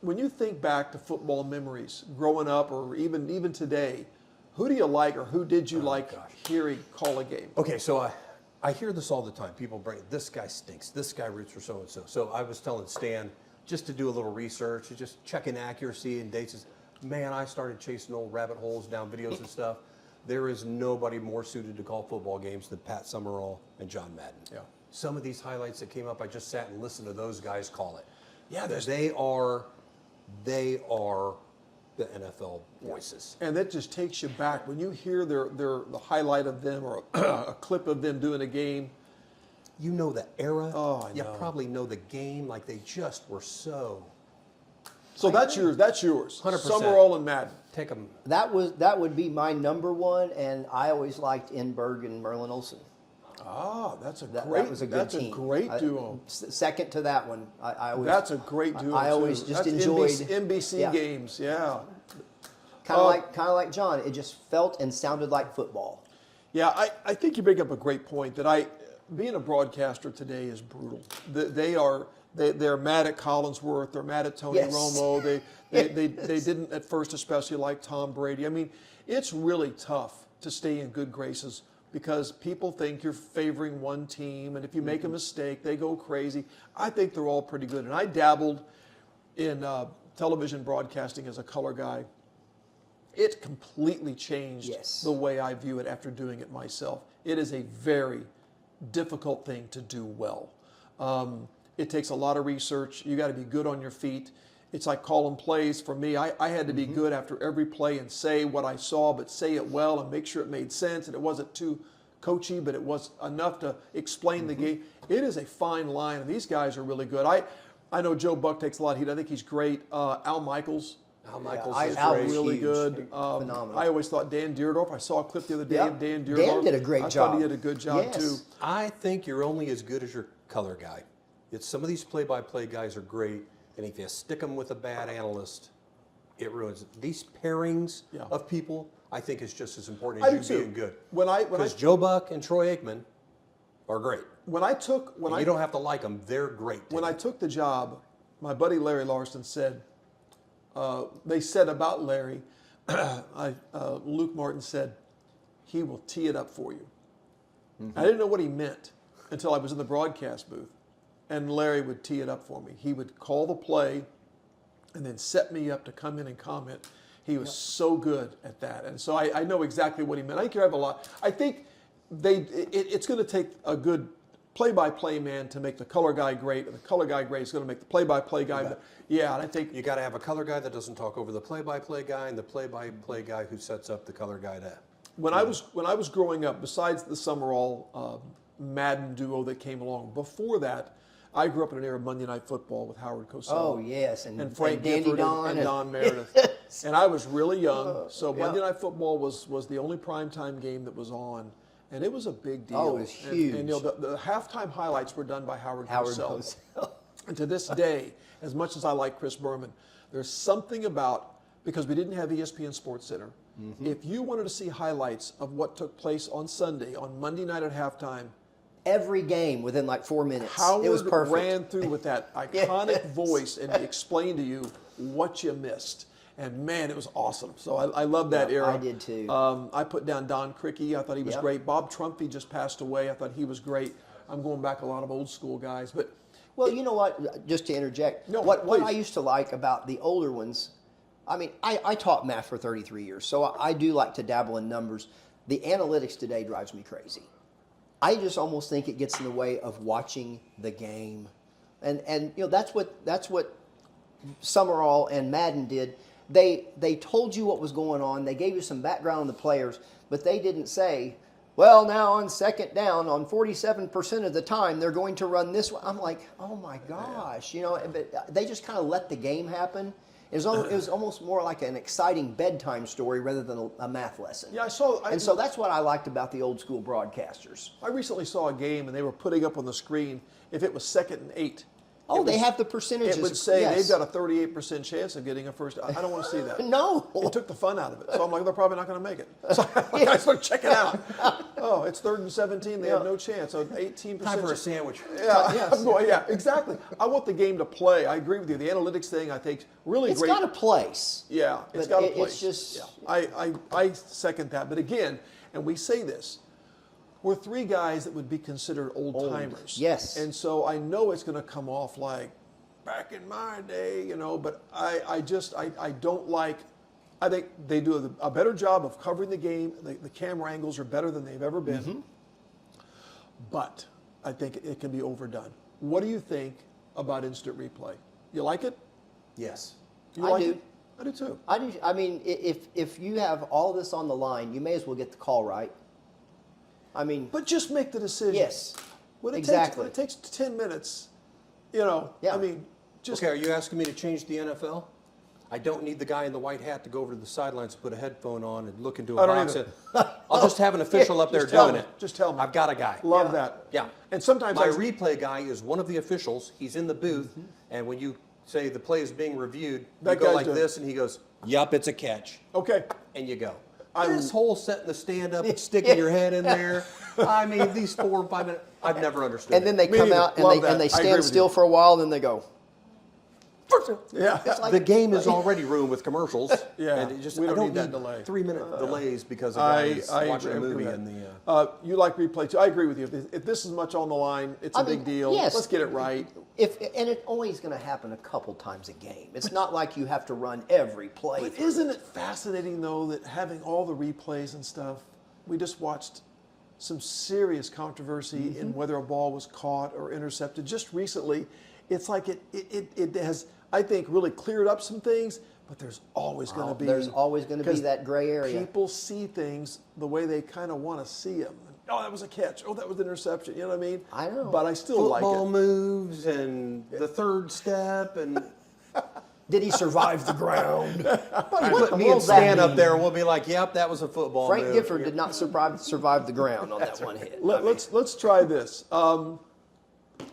when you think back to football memories, growing up, or even today, who do you like, or who did you like hearing call a game? Okay, so I hear this all the time. People bring, this guy stinks. This guy roots for so-and-so. So I was telling Stan, just to do a little research, just checking accuracy and dates. Man, I started chasing old rabbit holes down videos and stuff. There is nobody more suited to call football games than Pat Summerall and John Madden. Yeah. Some of these highlights that came up, I just sat and listened to those guys call it. Yeah, They are the NFL voices. And that just takes you back when you hear the highlight of them or a clip of them doing a game. You know the era. Oh, I You know. probably know the game. Like they just were so. So that's yours. That's yours. 100%. Summerall and Madden. Take them. That would be my number one, and I always liked Enberg and Merlin Olsen. That's a That great. was a good that's team. a great duo. Second to that one, I always. That's a great duo. I always too. just That's enjoyed NBC yeah. games. Yeah. kind of like John. It just felt and sounded like football. Yeah, I think you bring up a great point that being a broadcaster today is brutal. They're mad at Collinsworth. They're mad at Tony Yes. Romo. They didn't at first especially like Tom Brady. I mean, it's really tough to stay in good graces because people think you're favoring one team, and if you make a mistake, they go crazy. I think they're all pretty good, and I dabbled in television broadcasting as a color guy. It completely changed Yes. the way I view it after doing it myself. It is a very difficult thing to do well. It takes a lot of research. You got to be good on your feet. It's like calling plays. For me, I had to be good after every play and say what I saw, but say it well and make sure it made sense and it wasn't too coachy, but it was enough to explain the game. It is a fine line, and these guys are really good. I know Joe Buck takes a lot of heat. I think he's great. Al Michaels. Al Michaels I- is Al great. was Really huge. good. Phenomenal. I always thought Dan Deerdorf. I saw a clip the other day Yep. of Dan Deerdorf. Dan did a great I job. thought he did a good job Yes. too. I think you're only as good as your color guy. It's some of these play-by-play guys are great, and if you stick them with a bad analyst, it ruins it. These pairings Yeah. of people, I think, is just as important I do as you too. being good. When I Because Joe Buck and Troy Aikman are great. when I took when And I you don't have to like them; they're great. when I took the job, my buddy Larry Larson said, they said about Larry, Luke Martin said, he will tee it up for you. I didn't know what he meant until I was in the broadcast booth, and Larry would tee it up for me. He would call the play and then set me up to come in and comment. He was so good at that. And so I know exactly what he meant. I think you have a lot. I think it's going to take a good play-by-play man to make the color guy great, and the color guy great is going to make the play-by-play guy. Yeah. Yeah, and I think You got to have a color guy that doesn't talk over the play-by-play guy, and the play-by-play guy who sets up the color guy to. when I was growing up, besides the Summerall Madden duo that came along, before that, I grew up in an era of Monday Night Football with Howard Cosell. Oh yes, and Frank Dandy Gifford Don and Don Meredith. And I was really young, so Monday Night Football was the only primetime game that was on. And it was a big deal. Oh, it was huge. And the halftime highlights were done by Howard Cosell. Cosell. And to this day, as much as I like Chris Berman, there's something about, because we didn't have ESPN Sports Center, if you wanted to see highlights of what took place on Sunday, on Monday night at halftime, Every game within like 4 minutes. Howard it was perfect. ran through with that iconic Yes. voice and he explained to you what you missed. And man, it was awesome. So I love that era. I did too. I put down Don Criqui. I thought he was Yep. great. Bob Trumpy just passed away. I thought he was great. I'm going back a lot of old school guys. But Well, you know what? Just to interject, No, what I please. used to like about the older ones, I mean, I taught math for 33 years, so I do like to dabble in numbers. The analytics today drives me crazy. I just almost think it gets in the way of watching the game, and that's what Summerall and Madden did. They told you what was going on. They gave you some background on the players, but they didn't say, well, now on second down, on 47% of the time, they're going to run this way. I'm like, oh my gosh, but they just kind of let the game happen. It was almost more like an exciting bedtime story rather than a math lesson. yeah, And so that's what I liked about the old school broadcasters. I recently saw a game and they were putting up on the screen if it was 2nd and 8. Oh, it they was- have the percentages. It would say yes. they've got a 38% chance of getting a first. I don't want to see that. No. It took the fun out of it. So I'm like, they're probably not going to make it. So I started checking out. Oh, it's 3rd and 17. They have no chance. So 18%. Time for a sandwich. Yeah, Yes. I'm going, yeah, exactly. I want the game to play. I agree with you. The analytics thing, I think, really It's great. got a place. Yeah, it's But got a it's place. just- yeah. I second that. But again, and we say this, we're 3 guys that would be considered old timers. yes. And so I know it's going to come off like back in my day, but I don't like. I think they do a better job of covering the game. The camera angles are better than they've ever been. But I think it can be overdone. What do you think about instant replay? You like it? Yes. You I like do. it? I do too. I do. I mean, if you have all this on the line, you may as well get the call right. I mean, But just make the decision. yes, When it exactly. Takes, when it takes 10 minutes, Yeah. I mean, just. Okay, are you asking me to change the NFL? I don't need the guy in the white hat to go over to the sidelines and put a headphone on and look into a I don't box. either. I'll just have an official up there Just tell doing me. it. Just tell me. I've got a guy. Love that. Yeah. And sometimes My I. replay guy is one of the officials. He's in the booth, and when you say the play is being reviewed, That you go guy's like doing- this, and he goes, "Yup, it's a catch," Okay. and you go. I- This whole setting the stand up and sticking your head in there. I mean, these 4 or 5 minutes, I've never understood. and then it. they Me come neither. out and Love they that. I agree stand with still you. for a while, then they go. Yeah. like- The game is already ruined with commercials. Yeah, and it just, we I don't don't need that delay. 3-minute delays because a I guy is watching a agree movie with in that. the. You like replay too. I agree with you. If this is much on the line, it's a I mean, big deal. yes. Let's get it right. And it only is going to happen a couple times a game. It's not like you have to run every play. But isn't it fascinating though that having all the replays and stuff, we just watched some serious controversy in whether a ball was caught or intercepted just recently. It's like it has, I think, really cleared up some things, but there's always going to be There's always going to be 'cause that gray area. People see things the way they kind of want to see them. Oh, that was a catch. Oh, that was an interception. You know what I mean? I know. But I still like Football it. moves and the third step and Did he survive the ground? put me will and that Stan up mean? there and we'll be like, yep, that was a football Frank move. Gifford did not survive the ground on that one hit. Let's try this.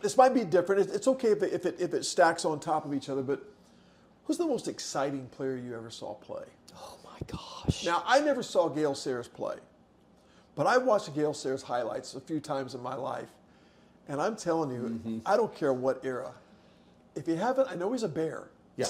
This might be different. It's okay if it stacks on top of each other. But who's the most exciting player you ever saw play? Oh my gosh. Now I never saw Gale Sayers play, but I watched Gale Sayers highlights a few times in my life, and I'm telling you, I don't care what era. If you haven't, I know he's a Bear. Yeah.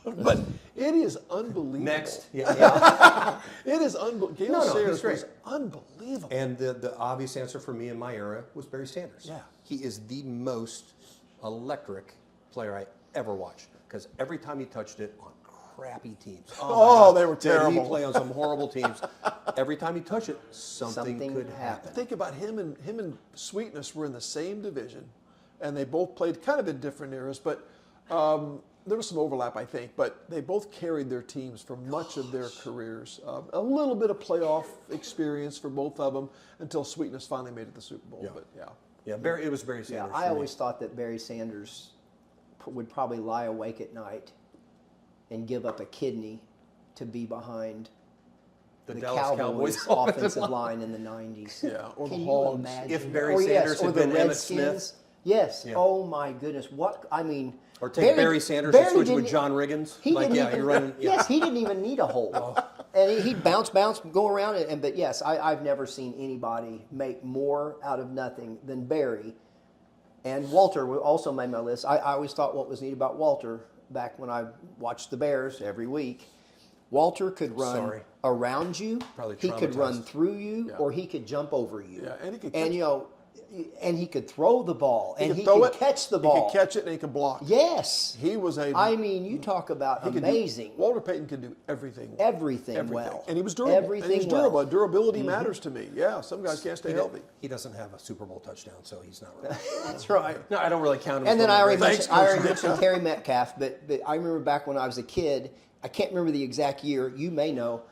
But it is unbelievable. Next. Yeah. It is unbelievable. Gale No, he's Sayers great. was unbelievable. And the obvious answer for me in my era was Barry Sanders. Yeah. He is the most electric player I ever watched because every time he touched it on crappy teams. Oh, my God, they were did terrible. he play on some horrible teams? Every time he touched it, something could happen. Think about him and Sweetness were in the same division, and they both played kind of in different eras, but there was some overlap, I think. But they both carried their teams for much of their careers. A little bit of playoff experience for both of them until Sweetness finally made it to the Super Bowl. Yeah. But yeah, Yeah, it was Barry Yeah, Sanders. I for me. always thought that Barry Sanders would probably lie awake at night and give up a kidney to be behind the Dallas Cowboys offensive line in the 90s. Yeah, or the Can you Hogs. imagine? If Barry Or Sanders or had the been Emmitt Redskins. Smith. Yes. Yeah. Oh my goodness. What I mean. Or take Barry Sanders and switch with didn't- John Riggins. He Like, didn't yeah, even, you're running. Yeah. Yes, he didn't even need a hole. And he'd bounce, go around. But yes, I've never seen anybody make more out of nothing than Barry. And Walter also made my list. I always thought what was neat about Walter back when I watched the Bears every week. Walter could run around you. Probably he could run traumatized. through you, or he could jump over you. Yeah, and he could And and he could throw the ball, and he throw could it, catch the ball. He could catch it and he could block. Yes. He was a. I mean, you talk about he could amazing. Walter Payton could do everything. Everything well. And he was durable. Everything and he's durable. well. Durability matters to me. Yeah, some guys can't stay healthy. He doesn't have a Super Bowl touchdown, so he's not really. That's right. No, I don't really count him. And then I already Thanks, mentioned Terry Metcalf, but I remember back when I was a kid, I can't remember the exact year, you may know,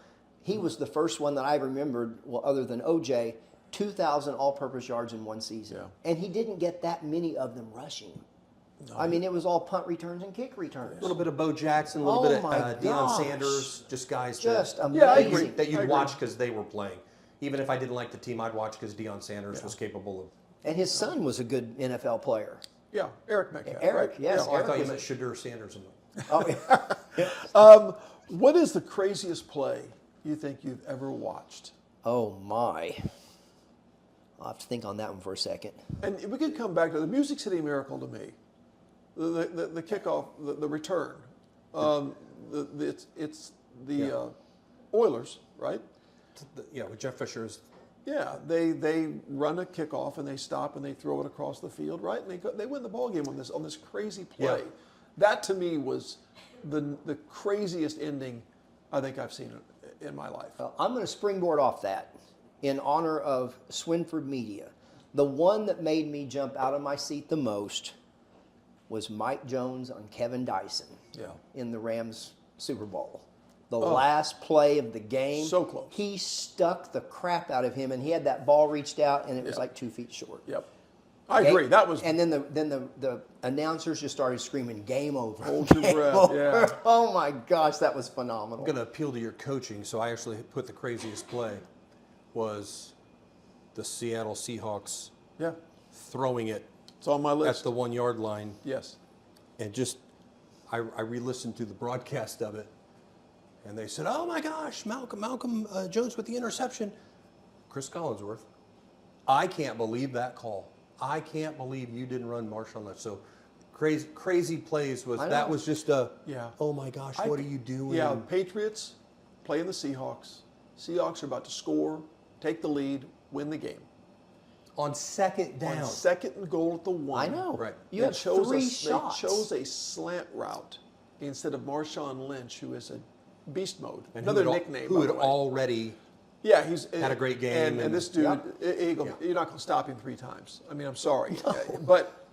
he was the first one that I remembered, well, other than OJ, 2,000 all-purpose yards in one season. Yeah. And he didn't get that many of them rushing. No. I mean, it was all punt returns and kick returns. A little bit of Bo Jackson, a little bit my of Deion gosh. Sanders, just guys Just that, amazing. Yeah, I agree. that I you'd agree. watch because they were playing. Even if I didn't like the team, I'd watch because Deion Sanders was capable of. And his son was a good NFL player. Yeah, Eric Metcalf. Eric, right? yes. Oh, I Eric thought you was meant Shadur Sanders. Oh, yeah. What is the craziest play you think you've ever watched? Oh, my. I'll have to think on that one for a second. And we could come back to the Music City Miracle to me. The kickoff, the return. It's the Oilers, right? Yeah, with Jeff Fisher's. Yeah, they run a kickoff and they stop and they throw it across the field, right? And they win the ball game on this crazy play. Yeah. That to me was the craziest ending I think I've seen in my life. I'm going to springboard off that in honor of Swinford Media. The one that made me jump out of my seat the most was Mike Jones on Kevin Dyson in the Rams Super Bowl. The last play of the game. So close. He stuck the crap out of him, and he had that ball reached out, and it was like 2 feet short. Yep. I agree. That was. And then the announcers just started screaming, "Game over!" Hold your Game breath, over. yeah. Oh my gosh, that was phenomenal. I'm going to appeal to your coaching, so I actually put the craziest play was the Seattle Seahawks Yeah, throwing it it's on my at list. the 1 yard line, Yes. and just I re-listened to the broadcast of it, and they said, "Oh my gosh, Malcolm Jones with the interception." Chris Collinsworth, I can't believe that call. I can't believe you didn't run Marshawn Lynch. So crazy plays was just a oh my gosh, what are you doing? Yeah, Patriots playing the Seahawks. Seahawks are about to score, take the lead, win the game. On second down. On second and goal at the 1. I know. Right. You had three They shots. chose a slant route instead of Marshawn Lynch, who is a beast mode. And Another who had nickname. Who by had the way. already Yeah, he's had a great game, And and- this dude, you're not going to stop him 3 times. I mean, I'm sorry, but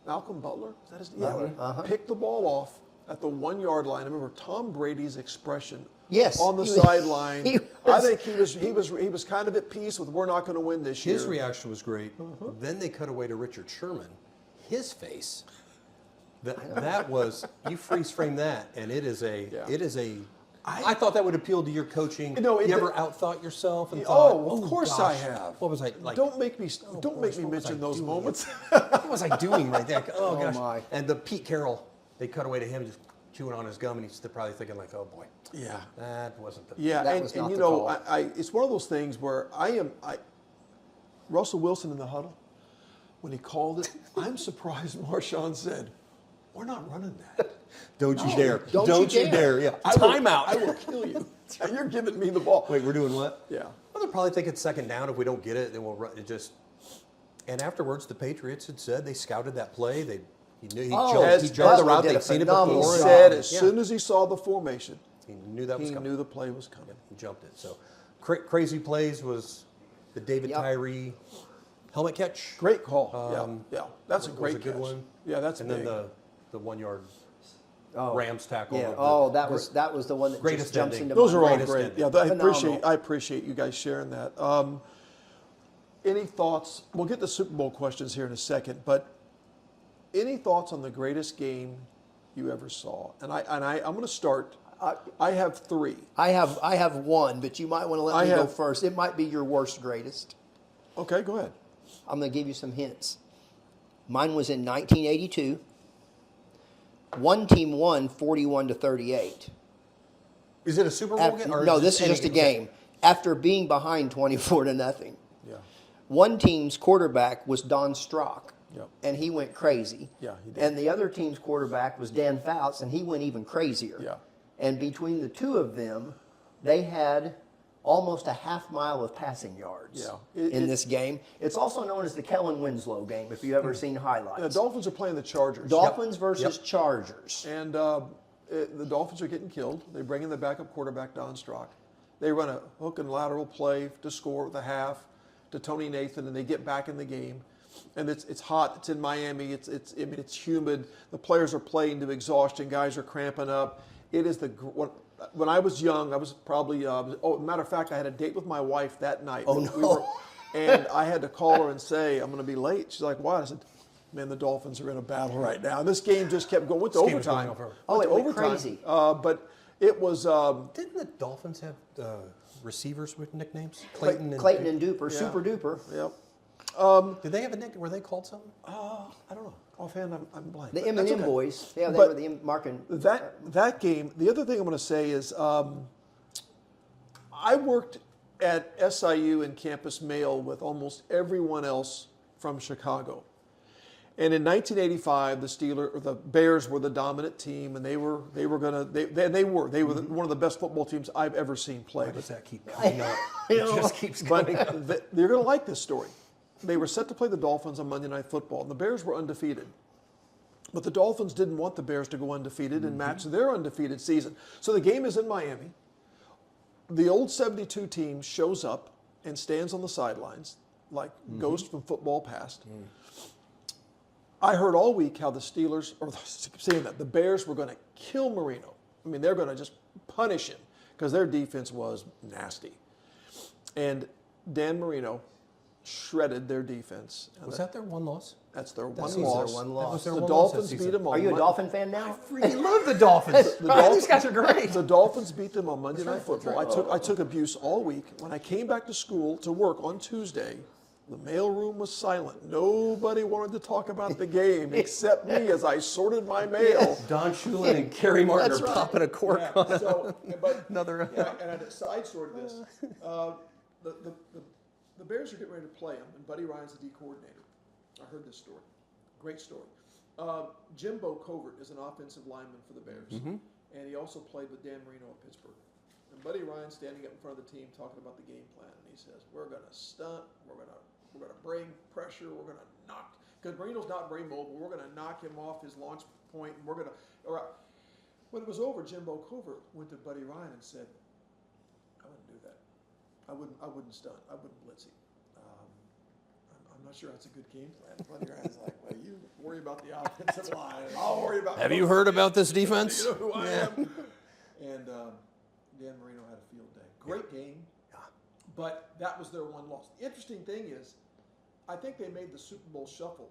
Malcolm Butler, is that his name? Picked the ball off at the 1 yard line. I remember Tom Brady's expression. Yes, on the he was- sideline. he I was- think he was kind of at peace with we're not going to win this year. his reaction was great. Then they cut away to Richard Sherman. His face. That was you freeze frame that, and it is a. I thought that would appeal to your coaching. No, you ever outthought yourself and thought, of course gosh, I have. What was I like? Don't make me what was mention I those doing? moments. What was I doing right there? Oh, gosh. my. And the Pete Carroll, they cut away to him just chewing on his gum, and he's probably thinking like, oh boy, Yeah. that wasn't the. Yeah, That and, was and not you the know, call. it's one of those things where Russell Wilson in the huddle, when he called it, I'm surprised Marshawn said, "We're not running that." Don't you dare! don't you dare. Yeah, Timeout. I will kill you. You're giving me the ball. Wait, we're doing what? Yeah. Well, they're probably thinking second down. If we don't get it, then we'll run. It just. And afterwards, the Patriots had said they scouted that play. He knew he As jumped the Butler route. did a They'd seen it phenomenal before. He job. said as Yeah. soon as he saw the formation, He knew that was he coming. knew the play was coming. He jumped it. So crazy plays was the David Yep. Tyree helmet catch. Great call. Yeah, that's a was great a good catch. one. Yeah, that's And big. then the 1 yard Rams tackle. Yeah. of the- Oh, that was the one that Greatest just jumps ending. into Those my are all mind. greatest great. ending. Yeah, Phenomenal. I appreciate you guys sharing that. Any thoughts? We'll get the Super Bowl questions here in a second, but any thoughts on the greatest game you ever saw? And I'm going to start. I have 3. I have one, but you might want to let me go first. It might be your worst greatest. Okay, go ahead. I'm going to give you some hints. Mine was in 1982. One team won 41-38. Is it a Super Bowl game? Or No, is this is just a game. After being behind 24-0. Yeah. One team's quarterback was Don Strock, Yep. and he went crazy. Yeah, he did. And the other team's quarterback was Dan Fouts, and he went even crazier. Yeah. And between the two of them, they had almost a half mile of passing yards Yeah. in this game. It's also known as the Kellen Winslow game, if you've ever seen highlights. The Dolphins are playing the Chargers. Dolphins versus Chargers. And the Dolphins are getting killed. They bring in the backup quarterback, Don Strock. They run a hook and lateral play to score the half to Tony Nathan, and they get back in the game. And it's hot. It's in Miami. It's humid. The players are playing to exhaustion. Guys are cramping up. It is when I was young, I was probably, matter of fact, I had a date with my wife that night. Oh, no. And I had to call her and say, I'm going to be late. She's like, why? I said, man, the Dolphins are in a battle right now. And this game just kept going. Went to overtime. It went crazy. But it was... Didn't the Dolphins have receivers with nicknames? Clayton and Duper, Yeah. Super Duper. Yep. Did they have a nickname? Were they called something? I don't know. Offhand, I'm blank. The But that's M&M okay. boys. Yeah, they But were the marking. That game, the other thing I'm going to say is I worked at SIU in campus mail with almost everyone else from Chicago. And in 1985, the Bears were the dominant team, and they were one of the best football teams I've ever seen play. Why does that keep coming up? It just keeps But coming up. you're going to like this story. They were set to play the Dolphins on Monday Night Football, and the Bears were undefeated. But the Dolphins didn't want the Bears to go undefeated and match their undefeated season. So the game is in Miami. The old 72 team shows up and stands on the sidelines like ghosts from football past. I heard all week how the Steelers, or saying that the Bears were going to kill Marino. I mean, they're going to just punish him because their defense was nasty. And Dan Marino shredded their defense. Was that their one loss? That's their one That's loss. their one loss. That was their The one loss that Dolphins season. beat them on Are you a Mon- Dolphin fan now? Freaking love the Dolphins. These guys are great. The Dolphins beat them on Monday Night Football. I took abuse all week. When I came back to school to work on Tuesday, the mailroom was silent. Nobody wanted to talk about the game except me as I sorted my mail. Don Shulin and Kerry Martin That's are right. popping a cork on another. And I side sorted this. The Bears are getting ready to play them, and Buddy Ryan's the D coordinator. I heard this story. Great story. Jimbo Covert is an offensive lineman for the Bears, and he also played with Dan Marino at Pittsburgh. And Buddy Ryan's standing up in front of the team talking about the game plan, and he says, "We're going to stunt. We're going to bring pressure. We're going to knock because Marino's not very mobile. We're going to knock him off his launch point, and we're going to." All right. When it was over, Jimbo Covert went to Buddy Ryan and said, "I wouldn't do that. I wouldn't stunt. I wouldn't blitz him. I'm not sure that's a good game plan." Buddy Ryan's like, "Well, you worry about the offensive line, and I'll worry about." Have you heard about this defense? You know who I am. And Dan Marino had a field day. Great game, but that was their one loss. The interesting thing is, I think they made the Super Bowl Shuffle,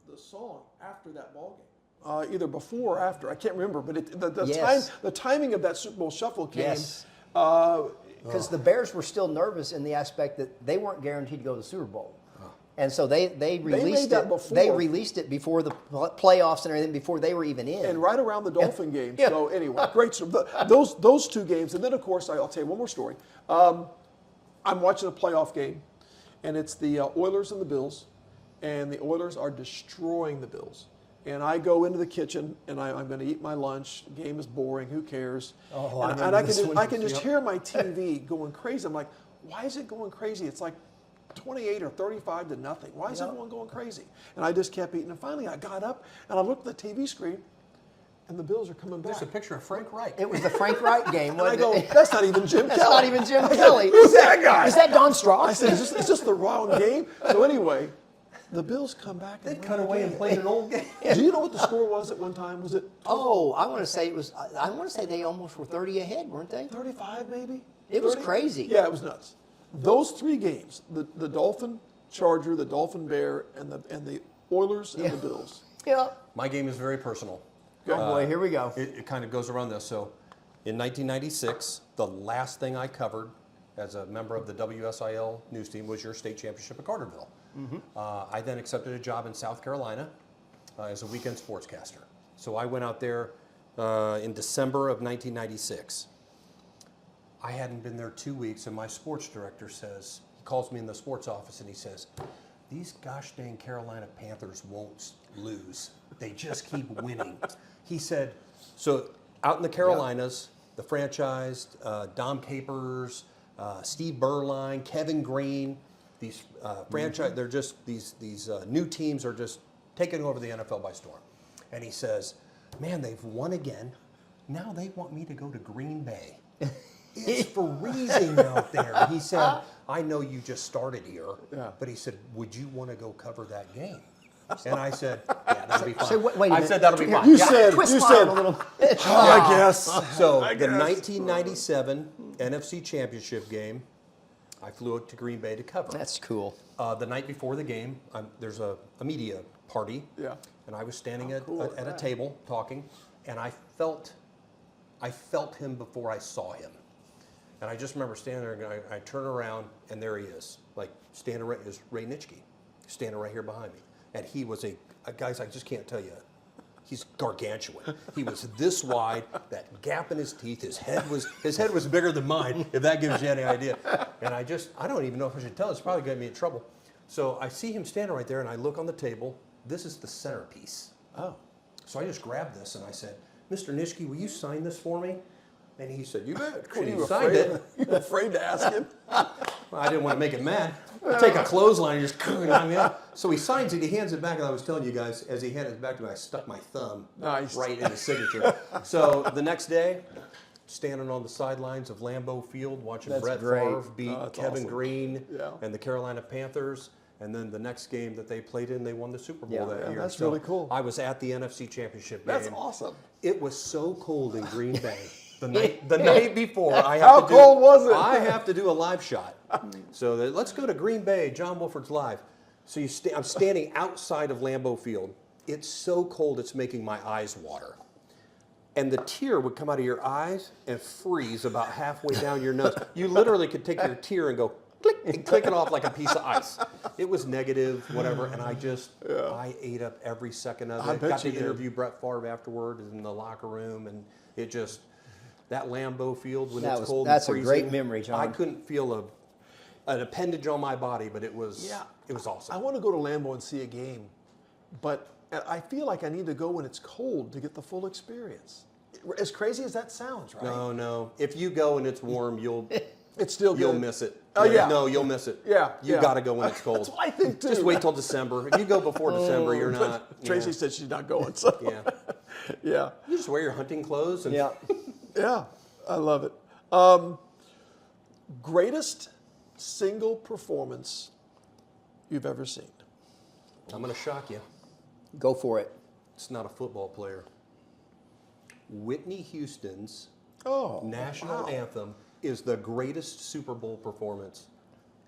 the song, after that ball game. Either before or after, I can't remember. But the timing of that Super Bowl Shuffle came. Yes. Because the Bears were still nervous in the aspect that they weren't guaranteed to go to the Super Bowl. And so they released that it. before. They released it before the playoffs and everything, before they were even in. And right around the Dolphin game. Yeah. So anyway, great. Those two games, and then of course I'll tell you one more story. I'm watching a playoff game, and it's the Oilers and the Bills, and the Oilers are destroying the Bills. And I go into the kitchen, and I'm going to eat my lunch. The game is boring. Who cares? Oh, and I can just hear my TV going crazy. I'm like, why is it going crazy? It's like 28 or 35 to nothing. Why is everyone going crazy? And I just kept eating. And finally, I got up and I looked at the TV screen, and the Bills are coming back. There's a picture of Frank Reich. It was the Frank Wright game. And I Wasn't go, it? that's not even Jim Kelly. That's not even Jim Kelly. Who's that guy? Is that Don Strock? I said, is this the wrong game? So anyway, the Bills come back. They and cut win the away game. and played an old game. Do you know what the score was at one time? Was it Oh, I want to say it was. I want to say they almost were 30 ahead, weren't they? 35 maybe? It was 30? crazy. Yeah, it was nuts. Those three games, the Dolphin Charger, the Dolphin Bear, and the Oilers and the Bills. Yeah. My game is very personal. Oh boy, here we go. It kind of goes around this. So In 1996, the last thing I covered as a member of the WSIL news team was your state championship at Carterville. I then accepted a job in South Carolina as a weekend sportscaster. So I went out there in December of 1996. I hadn't been there 2 weeks, and my sports director says, he calls me in the sports office and he says, these gosh dang Carolina Panthers won't lose. They just keep winning. He said, so out in the Carolinas, the franchise, Dom Capers, Steve Berline, Kevin Green, these franchise, they're just, these new teams are just taking over the NFL by storm. And he says, man, they've won again. Now they want me to go to Green Bay. It's freezing out there. He said, I know you just started here, but he said, would you want to go cover that game? And I said, yeah, that'll be fine. So wait a I minute. said, that'll be fine. You Yeah. said, Twist you my said, arm a little bit. I guess. So the 1997 NFC Championship game, I flew out to Green Bay to cover. That's cool. The night before the game, there's a media party, and I was standing at a table talking, and I felt him before I saw him. And I just remember standing there, and I turn around, and there he is, like standing right, is Ray Nitschke, standing right here behind me. And he was a guys, I just can't tell you, he's gargantuan. He was this wide, that gap in his teeth, his head was bigger than mine, if that gives you any idea. And I don't even know if I should tell, it's probably gonna get me in trouble. So I see him standing right there, and I look on the table, this is the centerpiece. Oh. So I just grabbed this, and I said, Mr. Nitschke, will you sign this for me? And he said, you bet. Were And you he signed it. You were afraid to ask him? Well, I didn't want to make him mad. I take a clothesline and just, I mean, so he signs it, he hands it back, and I was telling you guys, as he handed it back to me, I stuck my thumb right in his signature. So the next day, standing on the sidelines of Lambeau Field, watching Brett Favre beat Kevin Green and the Carolina Panthers. And then the next game that they played in, they won the Super Bowl that year. That's really cool. I was at the NFC Championship game. That's awesome. It was so cold in Green Bay. The night before, cold was it? I have to do a live shot. So let's go to Green Bay, John Wofford's live. So I'm standing outside of Lambeau Field. It's so cold, it's making my eyes water. And the tear would come out of your eyes and freeze about halfway down your nose. You literally could take your tear and go click and click it off like a piece of ice. It was negative, whatever, and I ate up every second of it. Got to interview Brett Favre afterward in the locker room, and it just, that Lambeau Field when it's cold and freezing. That's a great memory, John. I couldn't feel an appendage on my body, but it was awesome. I want to go to Lambeau and see a game, but I feel like I need to go when it's cold to get the full experience. As crazy as that sounds, right? No. If you go and it's warm, it's still good. You'll miss it. Oh, yeah. No, you'll miss it. Yeah. You got to go when it's cold. That's what I think, too. Just wait till December. If you go before December, you're not. Tracy said she's not going, so. Yeah. You just wear your hunting clothes. And Yeah, I love it. Greatest single performance you've ever seen? I'm going to shock you. Go for it. It's not a football player. Whitney Houston's national anthem is the greatest Super Bowl performance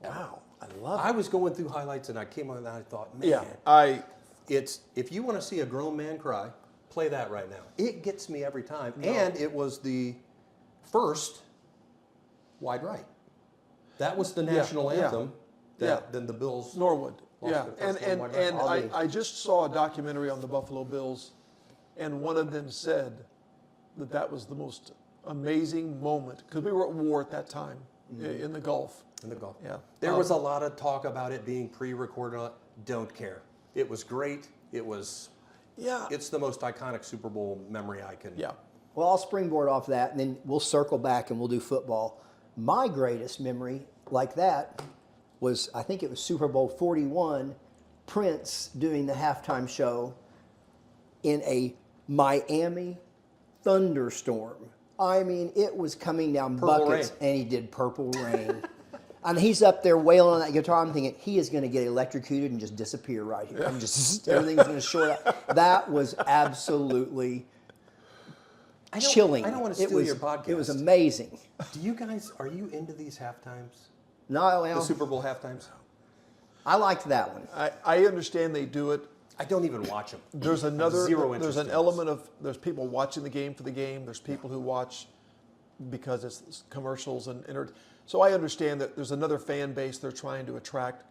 ever. Wow, I love it. I was going through highlights and I came on and I thought, man, it's if you want to see a grown man cry, play that right now. It gets me every time. And it was the first wide right. That was the national anthem that then the Bills Norwood. lost their first game wide right. And I just saw a documentary on the Buffalo Bills, and one of them said that was the most amazing moment, because we were at war at that time in the Gulf. In the Gulf. Yeah. There was a lot of talk about it being pre-recorded. Don't care. It was great. It was. Yeah. It's the most iconic Super Bowl memory I can. Yeah. Well, I'll springboard off that, and then we'll circle back and we'll do football. My greatest memory like that was, I think it was Super Bowl 41, Prince doing the halftime show in a Miami thunderstorm. I mean, it was coming down buckets, and he did Purple Rain. And he's up there wailing on that guitar. I'm thinking, he is going to get electrocuted and just disappear right here. I'm just, everything's going to short out. That was absolutely chilling. I don't want to steal your podcast. It was amazing. Do you guys, are you into these halftimes? No, The Super Bowl halftimes? I liked that one. I understand they do it. I don't even watch them. There's another. Zero interest There's an in element of there's people watching the game for the game. There's people who watch because it's commercials so I understand that there's another fan base they're trying to attract.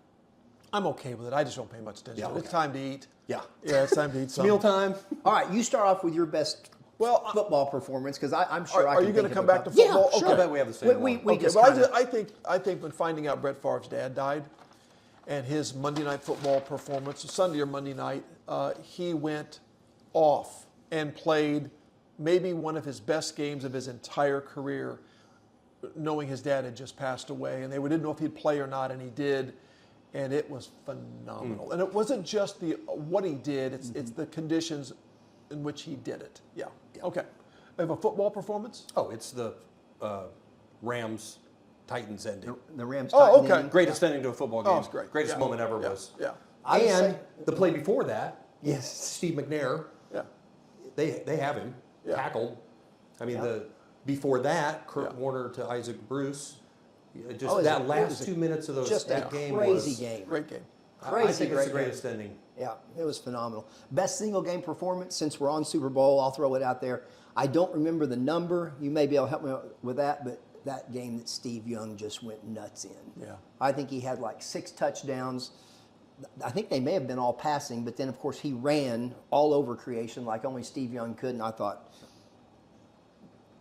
I'm okay with it. I just don't pay much attention. Yeah, It's time to eat. Yeah. Yeah, it's time to eat It's something. mealtime. All right, you start off with your best football performance because I'm sure I can. Are you going to come back to Yeah, football? sure. I bet we have the same We one. Okay, just but kinda, I think when finding out Brett Favre's dad died and his Monday Night Football performance, Sunday or Monday night, he went off and played maybe one of his best games of his entire career, knowing his dad had just passed away, and they didn't know if he'd play or not, and he did, and it was phenomenal. And it wasn't just what he did; it's the conditions in which he did it. Yeah. Okay. I have a football performance. Oh, it's the Rams Titans ending. the Rams. Oh, Titan okay. ending. Greatest ending to a football game. Oh, it's great. Greatest Yeah. moment ever Yeah. was. Yeah. I would And say- the play before that, Yes. Steve McNair, Yeah. they have him Yeah. tackled. I mean, Yeah. before that, Kurt Yeah. Warner to Isaac Bruce. Just Oh, that it last was 2 minutes of just a that game crazy was game. Great game. I Crazy think it's great the greatest ending. Yeah, it was phenomenal. Best single game performance since we're on Super Bowl. I'll throw it out there. I don't remember the number. You may be able to help me with that, but that game that Steve Young just went nuts in. Yeah. I think he had like 6 touchdowns. I think they may have been all passing, but then of course he ran all over creation like only Steve Young could, and I thought,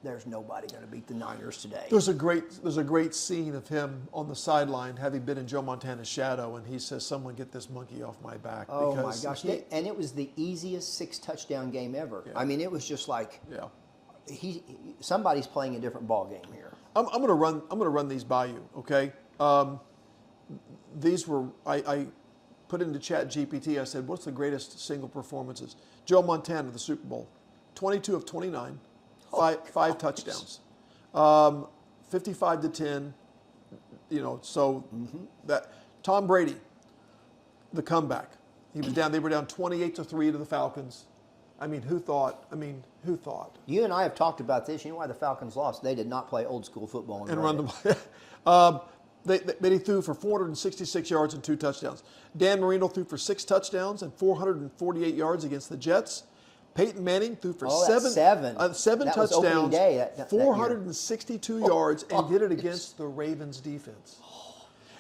there's nobody going to beat the Niners today. There's a great scene of him on the sideline, having been in Joe Montana's shadow, and he says, "Someone get this monkey off my back." Oh my because gosh! And it was the easiest 6 touchdown game ever. Yeah. I mean, it was just like Yeah. somebody's playing a different ball game here. I'm going to run these by you. Okay. These were I put into Chat GPT. I said, "What's the greatest single performances?" Joe Montana, the Super Bowl, 22 of 29, five touchdowns, 55-10. You know, so that Tom Brady, the comeback. He was down. They were down 28-3 to the Falcons. I mean, who thought? Who thought? You and I have talked about this. You know why the Falcons lost? They did not play old school football And run the ball. They threw for 466 yards and 2 touchdowns. Dan Marino threw for 6 touchdowns and 448 yards against the Jets. Peyton Manning threw for that's seven. seven That was opening touchdowns, day that year. 462 yards, and did it against the Ravens defense.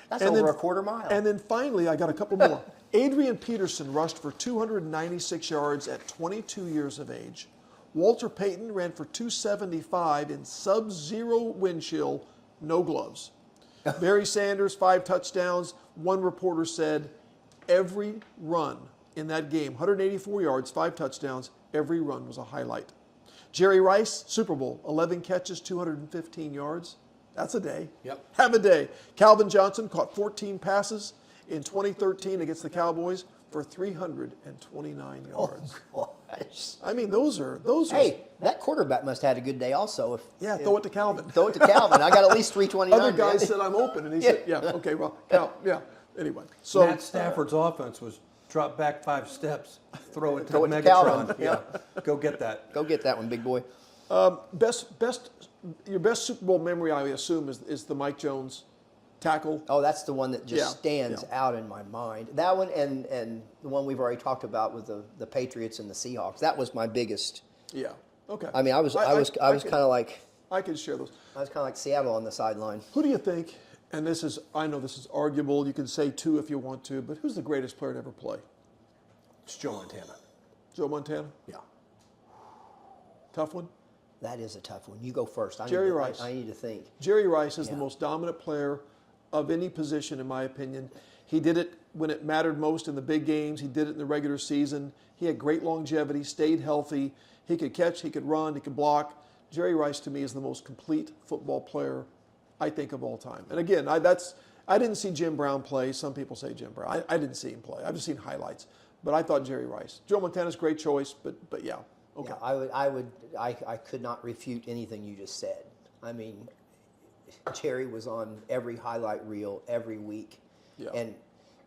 That's And over then- a quarter mile. And then finally, I got a couple more. Adrian Peterson rushed for 296 yards at 22 years of age. Walter Payton ran for 275 in sub-zero wind chill, no gloves. Barry Sanders, 5 touchdowns. One reporter said every run in that game, 184 yards, 5 touchdowns, every run was a highlight. Jerry Rice, Super Bowl, 11 catches, 215 yards. That's a day. Yep. Have a day. Calvin Johnson caught 14 passes in 2013 against the Cowboys for 329 yards. Gosh. I mean, those are. Hey, that quarterback must have had a good day also. Yeah, throw it to Calvin. Throw it to Calvin. I got at least 329. Other guys man. said I'm open, and he said, "Yeah, okay, well, yeah." Anyway, so Matt Stafford's offense was drop back 5 steps, throw it to Throw it to Megatron. Calvin. Yeah, go get that. Go get that one, big boy. your best Super Bowl memory, I assume, is the Mike Jones tackle. Oh, that's the one that just Yeah, stands yeah. out in my mind. That one and the one we've already talked about with the Patriots and the Seahawks. That was my biggest. Yeah. Okay. I mean, I was kind of like I can share those. Seattle on the sideline. Who do you think? And I know this is arguable. You can say 2 if you want to, but who's the greatest player to ever play? It's Joe Montana. Joe Montana. Yeah. Tough one. That is a tough one. You go first. Jerry Rice. I need to think. Jerry Rice is the Yeah. most dominant player of any position, in my opinion. He did it when it mattered most in the big games. He did it in the regular season. He had great longevity, stayed healthy. He could catch, he could run, he could block. Jerry Rice, to me, is the most complete football player, I think, of all time. And again, I didn't see Jim Brown play. Some people say Jim Brown. I didn't see him play. I've just seen highlights. But I thought Jerry Rice. Joe Montana's a great choice, but yeah. Okay. Yeah, I could not refute anything you just said. I mean, Jerry was on every highlight reel every week, Yeah. and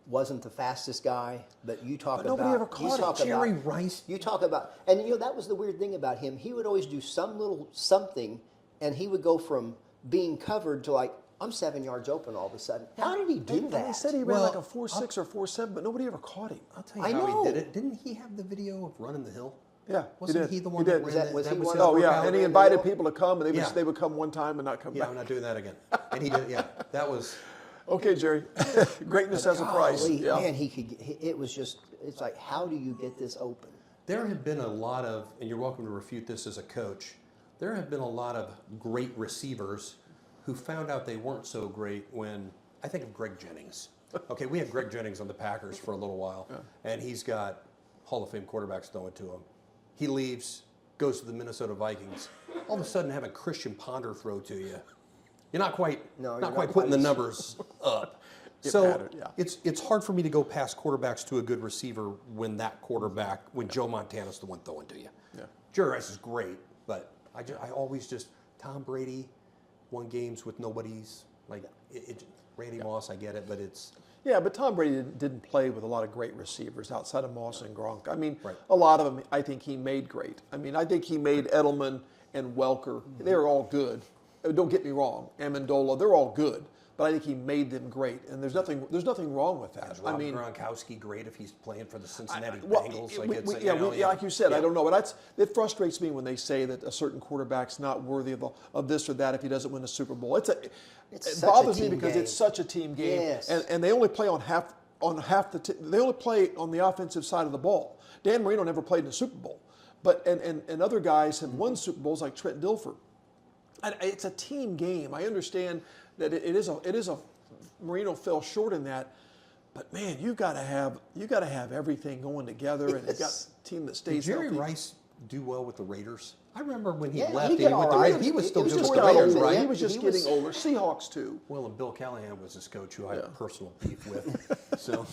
wasn't the fastest guy. But you talk But about nobody ever caught it. Jerry Rice. You talk about, and that was the weird thing about him. He would always do some little something, and he would go from being covered to like, I'm 7 yards open all of a sudden. How did he do that? They said he ran Well, like a 4.6 or 4.7, but nobody ever caught him. I'll tell I you how know. he did it. Didn't he have the video of running the hill? Yeah, Wasn't he he did. the one He that did. ran that- was he his one of Oh the yeah, workout? and he ran the invited hill? people to come, and Yeah. they would come one time and not come Yeah, back. I'm not doing that again. And he did, yeah. That was, Okay, Jerry. Greatness has a price. Golly, Yeah. man, it was just, it's like, how do you get this open? there have been a lot of, and you're welcome to refute this as a coach, there have been a lot of great receivers who found out they weren't so great when, I think of Greg Jennings. Okay, we had Greg Jennings on the Packers for a little while, and he's got Hall of Fame quarterbacks throwing to him. He leaves, goes to the Minnesota Vikings. All of a sudden, having Christian Ponder throw to you, you're not quite putting the numbers up. So mattered, yeah. it's hard for me to go past quarterbacks to a good receiver when that quarterback, when Joe Montana's the one throwing to you. Yeah. Jerry Rice is great, but I always just, Tom Brady won games with nobody's, like, Randy Moss, I get it, but it's... Yeah, but Tom Brady didn't play with a lot of great receivers outside of Moss and Gronk. I mean, Right. a lot of them I think he made great. I mean, I think he made Edelman and Welker. They were all good. Don't get me wrong. Amendola, they're all good. But I think he made them great, and there's nothing wrong with that. Is Rob Gronkowski great if he's playing for the Cincinnati Well, Bengals? like you said, I don't know, but it frustrates me when they say that a certain quarterback's not worthy of this or that if he doesn't win a Super Bowl. It such bothers a me team because game. it's such a team game, Yes. and they only play on half they only play on the offensive side of the ball. Dan Marino never played in a Super Bowl, but and other guys have won Super Bowls like Trent Dilfer. It's a team game. I understand that it is a Marino fell short in that, but man, you got to have everything going together, and you got a team that Did stays Jerry healthy. Rice do well with the Raiders? I remember when he Yeah, left he and did he went to all right. Raiders. He was still He was good just with the getting Raiders, older. right? He was just He getting was- older. Seahawks too. Well, and Bill Callahan was his coach, who I have personal beef with. So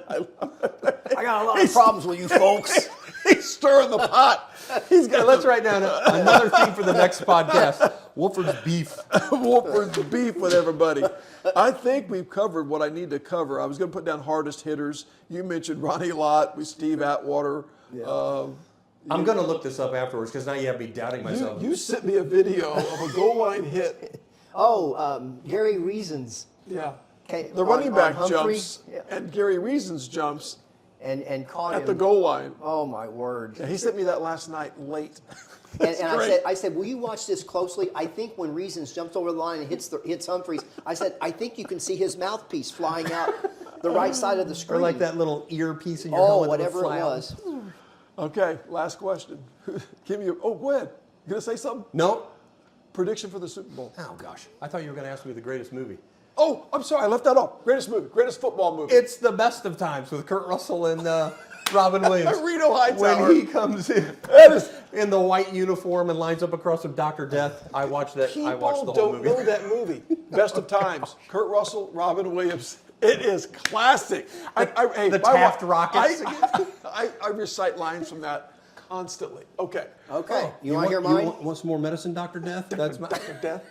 I got a lot of problems with you folks. He's stirring the pot. He's got. let's write down another theme for the next podcast. Wofford's beef. Wofford's beef with everybody. I think we've covered what I need to cover. I was going to put down hardest hitters. You mentioned Ronnie Lott with Steve Atwater. I'm going to look this up afterwards because now you have me doubting myself. You sent me a video of a goal line hit. Gary Reasons. Yeah. Okay, The running on back Humphrey, jumps and Gary Reasons jumps and caught him at the goal line. Oh my word! Yeah, he sent me that last night late. And great. I said, will you watch this closely? I think when Reasons jumps over the line and hits Humphreys, I said, I think you can see his mouthpiece flying out the right side of the Or screen. like that little earpiece in your Oh, helmet. whatever it fly out. was. Okay, last question. Give me go ahead. You gonna say something? No. Prediction for the Super Bowl. Oh gosh, I thought you were going to ask me the greatest movie. Oh, I'm sorry, I left that off. Greatest movie, greatest football movie. It's the best of times with Kurt Russell and Robin Williams. Reno Hightower. When he comes in That is- in the white uniform and lines up across from Dr. Death, I watched that. I watched the People whole don't movie. know that movie. Best of times. Kurt Russell, Robin Williams. It is classic. The Taft Rockets. I recite lines from that constantly. Okay. Okay, you want to hear mine? You want some more medicine, Dr. Death? That's my. Death.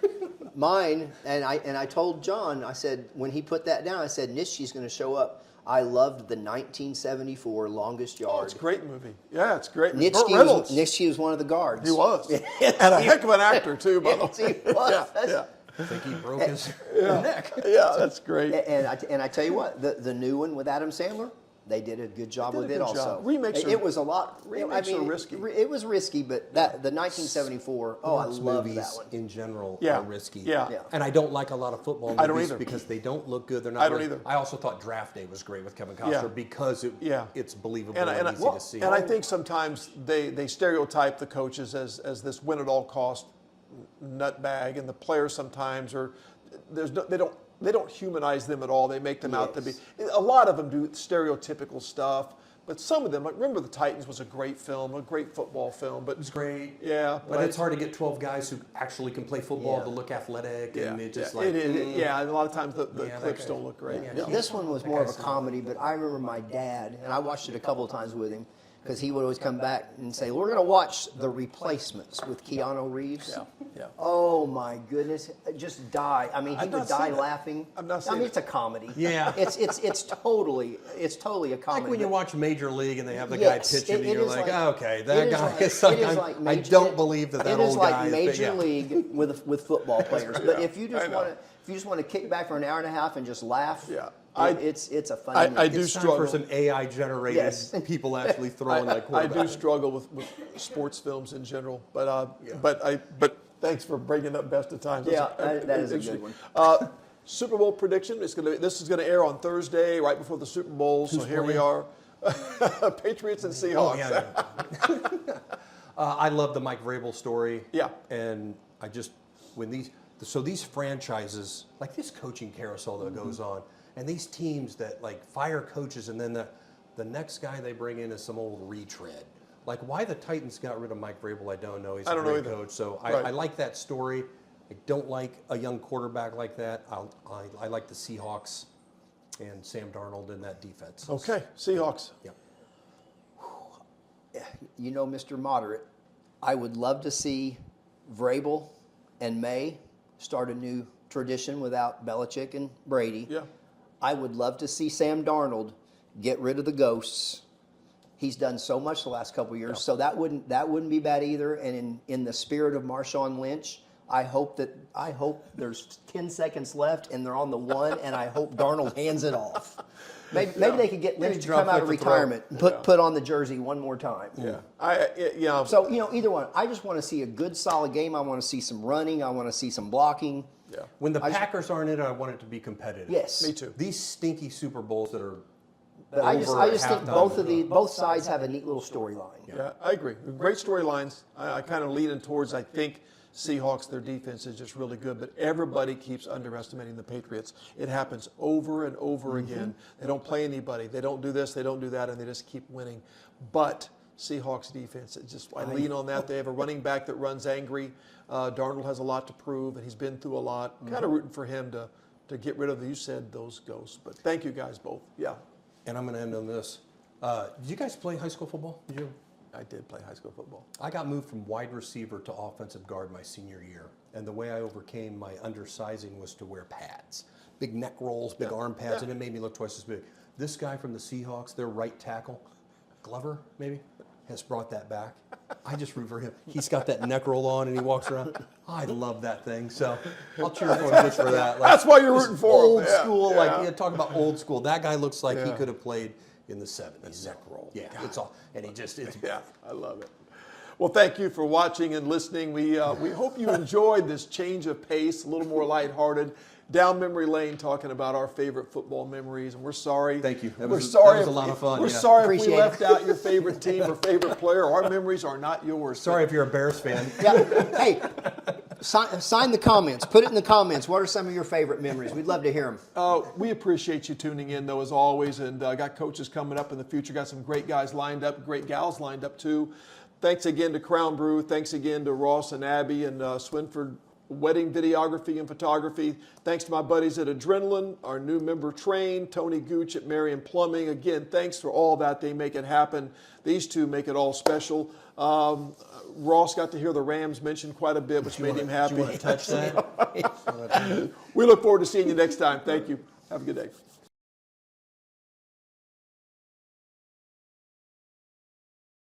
Mine, and I told John, I said, when he put that down, I said, Nishchi's going to show up. I loved the 1974 Longest Yard. Oh, it's a great movie. Yeah, it's great. Burt Reynolds. Nishchi was one of the guards. He was. And a heck of an actor, too, by the Yes, way. he was. Yeah, I think he broke his neck. yeah, that's great. And I tell you what, the new one with Adam Sandler, they did a good job They with did it a good also. job. Remakes it are- was a lot. remakes are risky. It was risky, but the 1974. Oh, I Sports love movies that one. in general Yeah. are risky. Yeah. Yeah. And I don't like a lot of football movies I don't either. because they don't look good. They're not. I don't really- either. I also thought Draft Day was great with Kevin Costner Yeah. because Yeah. it's believable And, and, and, easy to see. and I think sometimes they stereotype the coaches as this win at all cost nutbag, and the players sometimes are they don't humanize them at all. They make them out to be. A lot of them do stereotypical stuff, but some of them, like Remember the Titans, was a great film, a great football film. But It's great. Yeah, But it's hard to get 12 guys who actually can play football Yeah. to look athletic, Yeah, and it just yeah, like it is. Yeah, and a lot of times the Yeah, that clips guy- don't look great. yeah. Yeah. This one was more of a comedy, but I remember my dad, and I watched it a couple of times with him, because he would always come back and say, we're going to watch The Replacements with Keanu Reeves. Yeah, yeah. Oh my goodness, just die. I mean, he I've would not die seen it. laughing. I've not I seen mean, it. it's a comedy. Yeah. It's totally a comedy. like when you but- watch Major League and they have the Yes, guy pitching, it and you're is like, like- oh, okay, it that is guy like- is some it is kind- like I major- don't believe that It old is like guy is Major yeah. League with football players. But Yeah, if you I just know. want to kick back for an hour and a half and just laugh, Yeah. It's a fun. I do It's time struggle. for some AI generated Yes. people actually throwing like I do quarterbacks. struggle with sports films in general, but thanks for bringing up Best of Times. Yeah, That's that is a interesting. good one. Super Bowl prediction. This is going to air on Thursday, right before the Super Bowl. So here we are, Patriots and Seahawks. Oh, yeah. I love the Mike Vrabel story. Yeah. And I just when these franchises like this coaching carousel that goes on, and these teams that like fire coaches, and then the next guy they bring in is some old retread. Like why the Titans got rid of Mike Vrabel, I don't know. He's a great coach, so Right. I like that story. I don't like a young quarterback like that. I like the Seahawks and Sam Darnold in that defense. Okay, Seahawks. Yeah. You know, Mr. Moderate, I would love to see Vrabel and May start a new tradition without Belichick and Brady. Yeah. I would love to see Sam Darnold get rid of the ghosts. He's done so much the last couple of years, so that wouldn't be bad either. And in the spirit of Marshawn Lynch, I hope there's 10 seconds left and they're on the one, and I hope Darnold hands it off. Maybe they could get Lynch to drop come out of like the throw. retirement and put on the jersey one more time. Yeah. So, either one. I just want to see a good, solid game. I want to see some running. I want to see some blocking. Yeah. When the Packers aren't in it, I want it to be competitive. Yes. Me too. These stinky Super Bowls that are But I just think halftime. both sides have a neat little storyline. Yeah, I agree. Great storylines. I kind of leaning towards, I think Seahawks, their defense is just really good, but everybody keeps underestimating the Patriots. It happens over and over again. They don't play anybody. They don't do this, they don't do that, and they just keep winning. But Seahawks defense, I lean on that. They have a running back that runs angry. Darnold has a lot to prove, and he's been through a lot. Kind of rooting for him to get rid of, you said, those ghosts. But thank you guys both. Yeah. And I'm going to end on this. Did you guys play high school football? Did you? I did play high school football. I got moved from wide receiver to offensive guard my senior year. And the way I overcame my undersizing was to wear pads. Big neck rolls, big arm pads, and it made me look twice as big. This guy from the Seahawks, their right tackle, Glover, maybe, has brought that back. I just root for him. He's got that neck roll on and he walks around. I love that thing. So I'll cheer for him just for that. Like, That's why you're rooting for him. old Yeah, school, yeah. like talk about old school. That guy looks like he Yeah. could have played in the 70s. Neck roll. Yeah, it's all, and it's Yeah, I love it. Well, thank you for watching and listening. We hope you enjoyed this change of pace, a little more lighthearted, down memory lane, talking about our favorite football memories. And we're sorry. Thank you. That We're was sorry. a lot of fun, We're yeah. sorry if Appreciate we it. left out your favorite team or favorite player. Our memories are not yours. Sorry if you're a Bears fan. Yeah. Hey, sign the comments. Put it in the comments. What are some of your favorite memories? We'd love to hear them. We appreciate you tuning in, though, as always, and got coaches coming up in the future. Got some great guys lined up, great gals lined up, too. Thanks again to Crown Brew. Thanks again to Ross and Abby and Swinford Wedding Videography and Photography. Thanks to my buddies at Adrenaline, our new member Train, Tony Gooch at Marion Plumbing. Again, thanks for all that. They make it happen. These two make it all special. Ross got to hear the Rams mentioned quite a bit, which made him happy. Do you want to touch that? We look forward to seeing you next time. Thank you. Have a good day.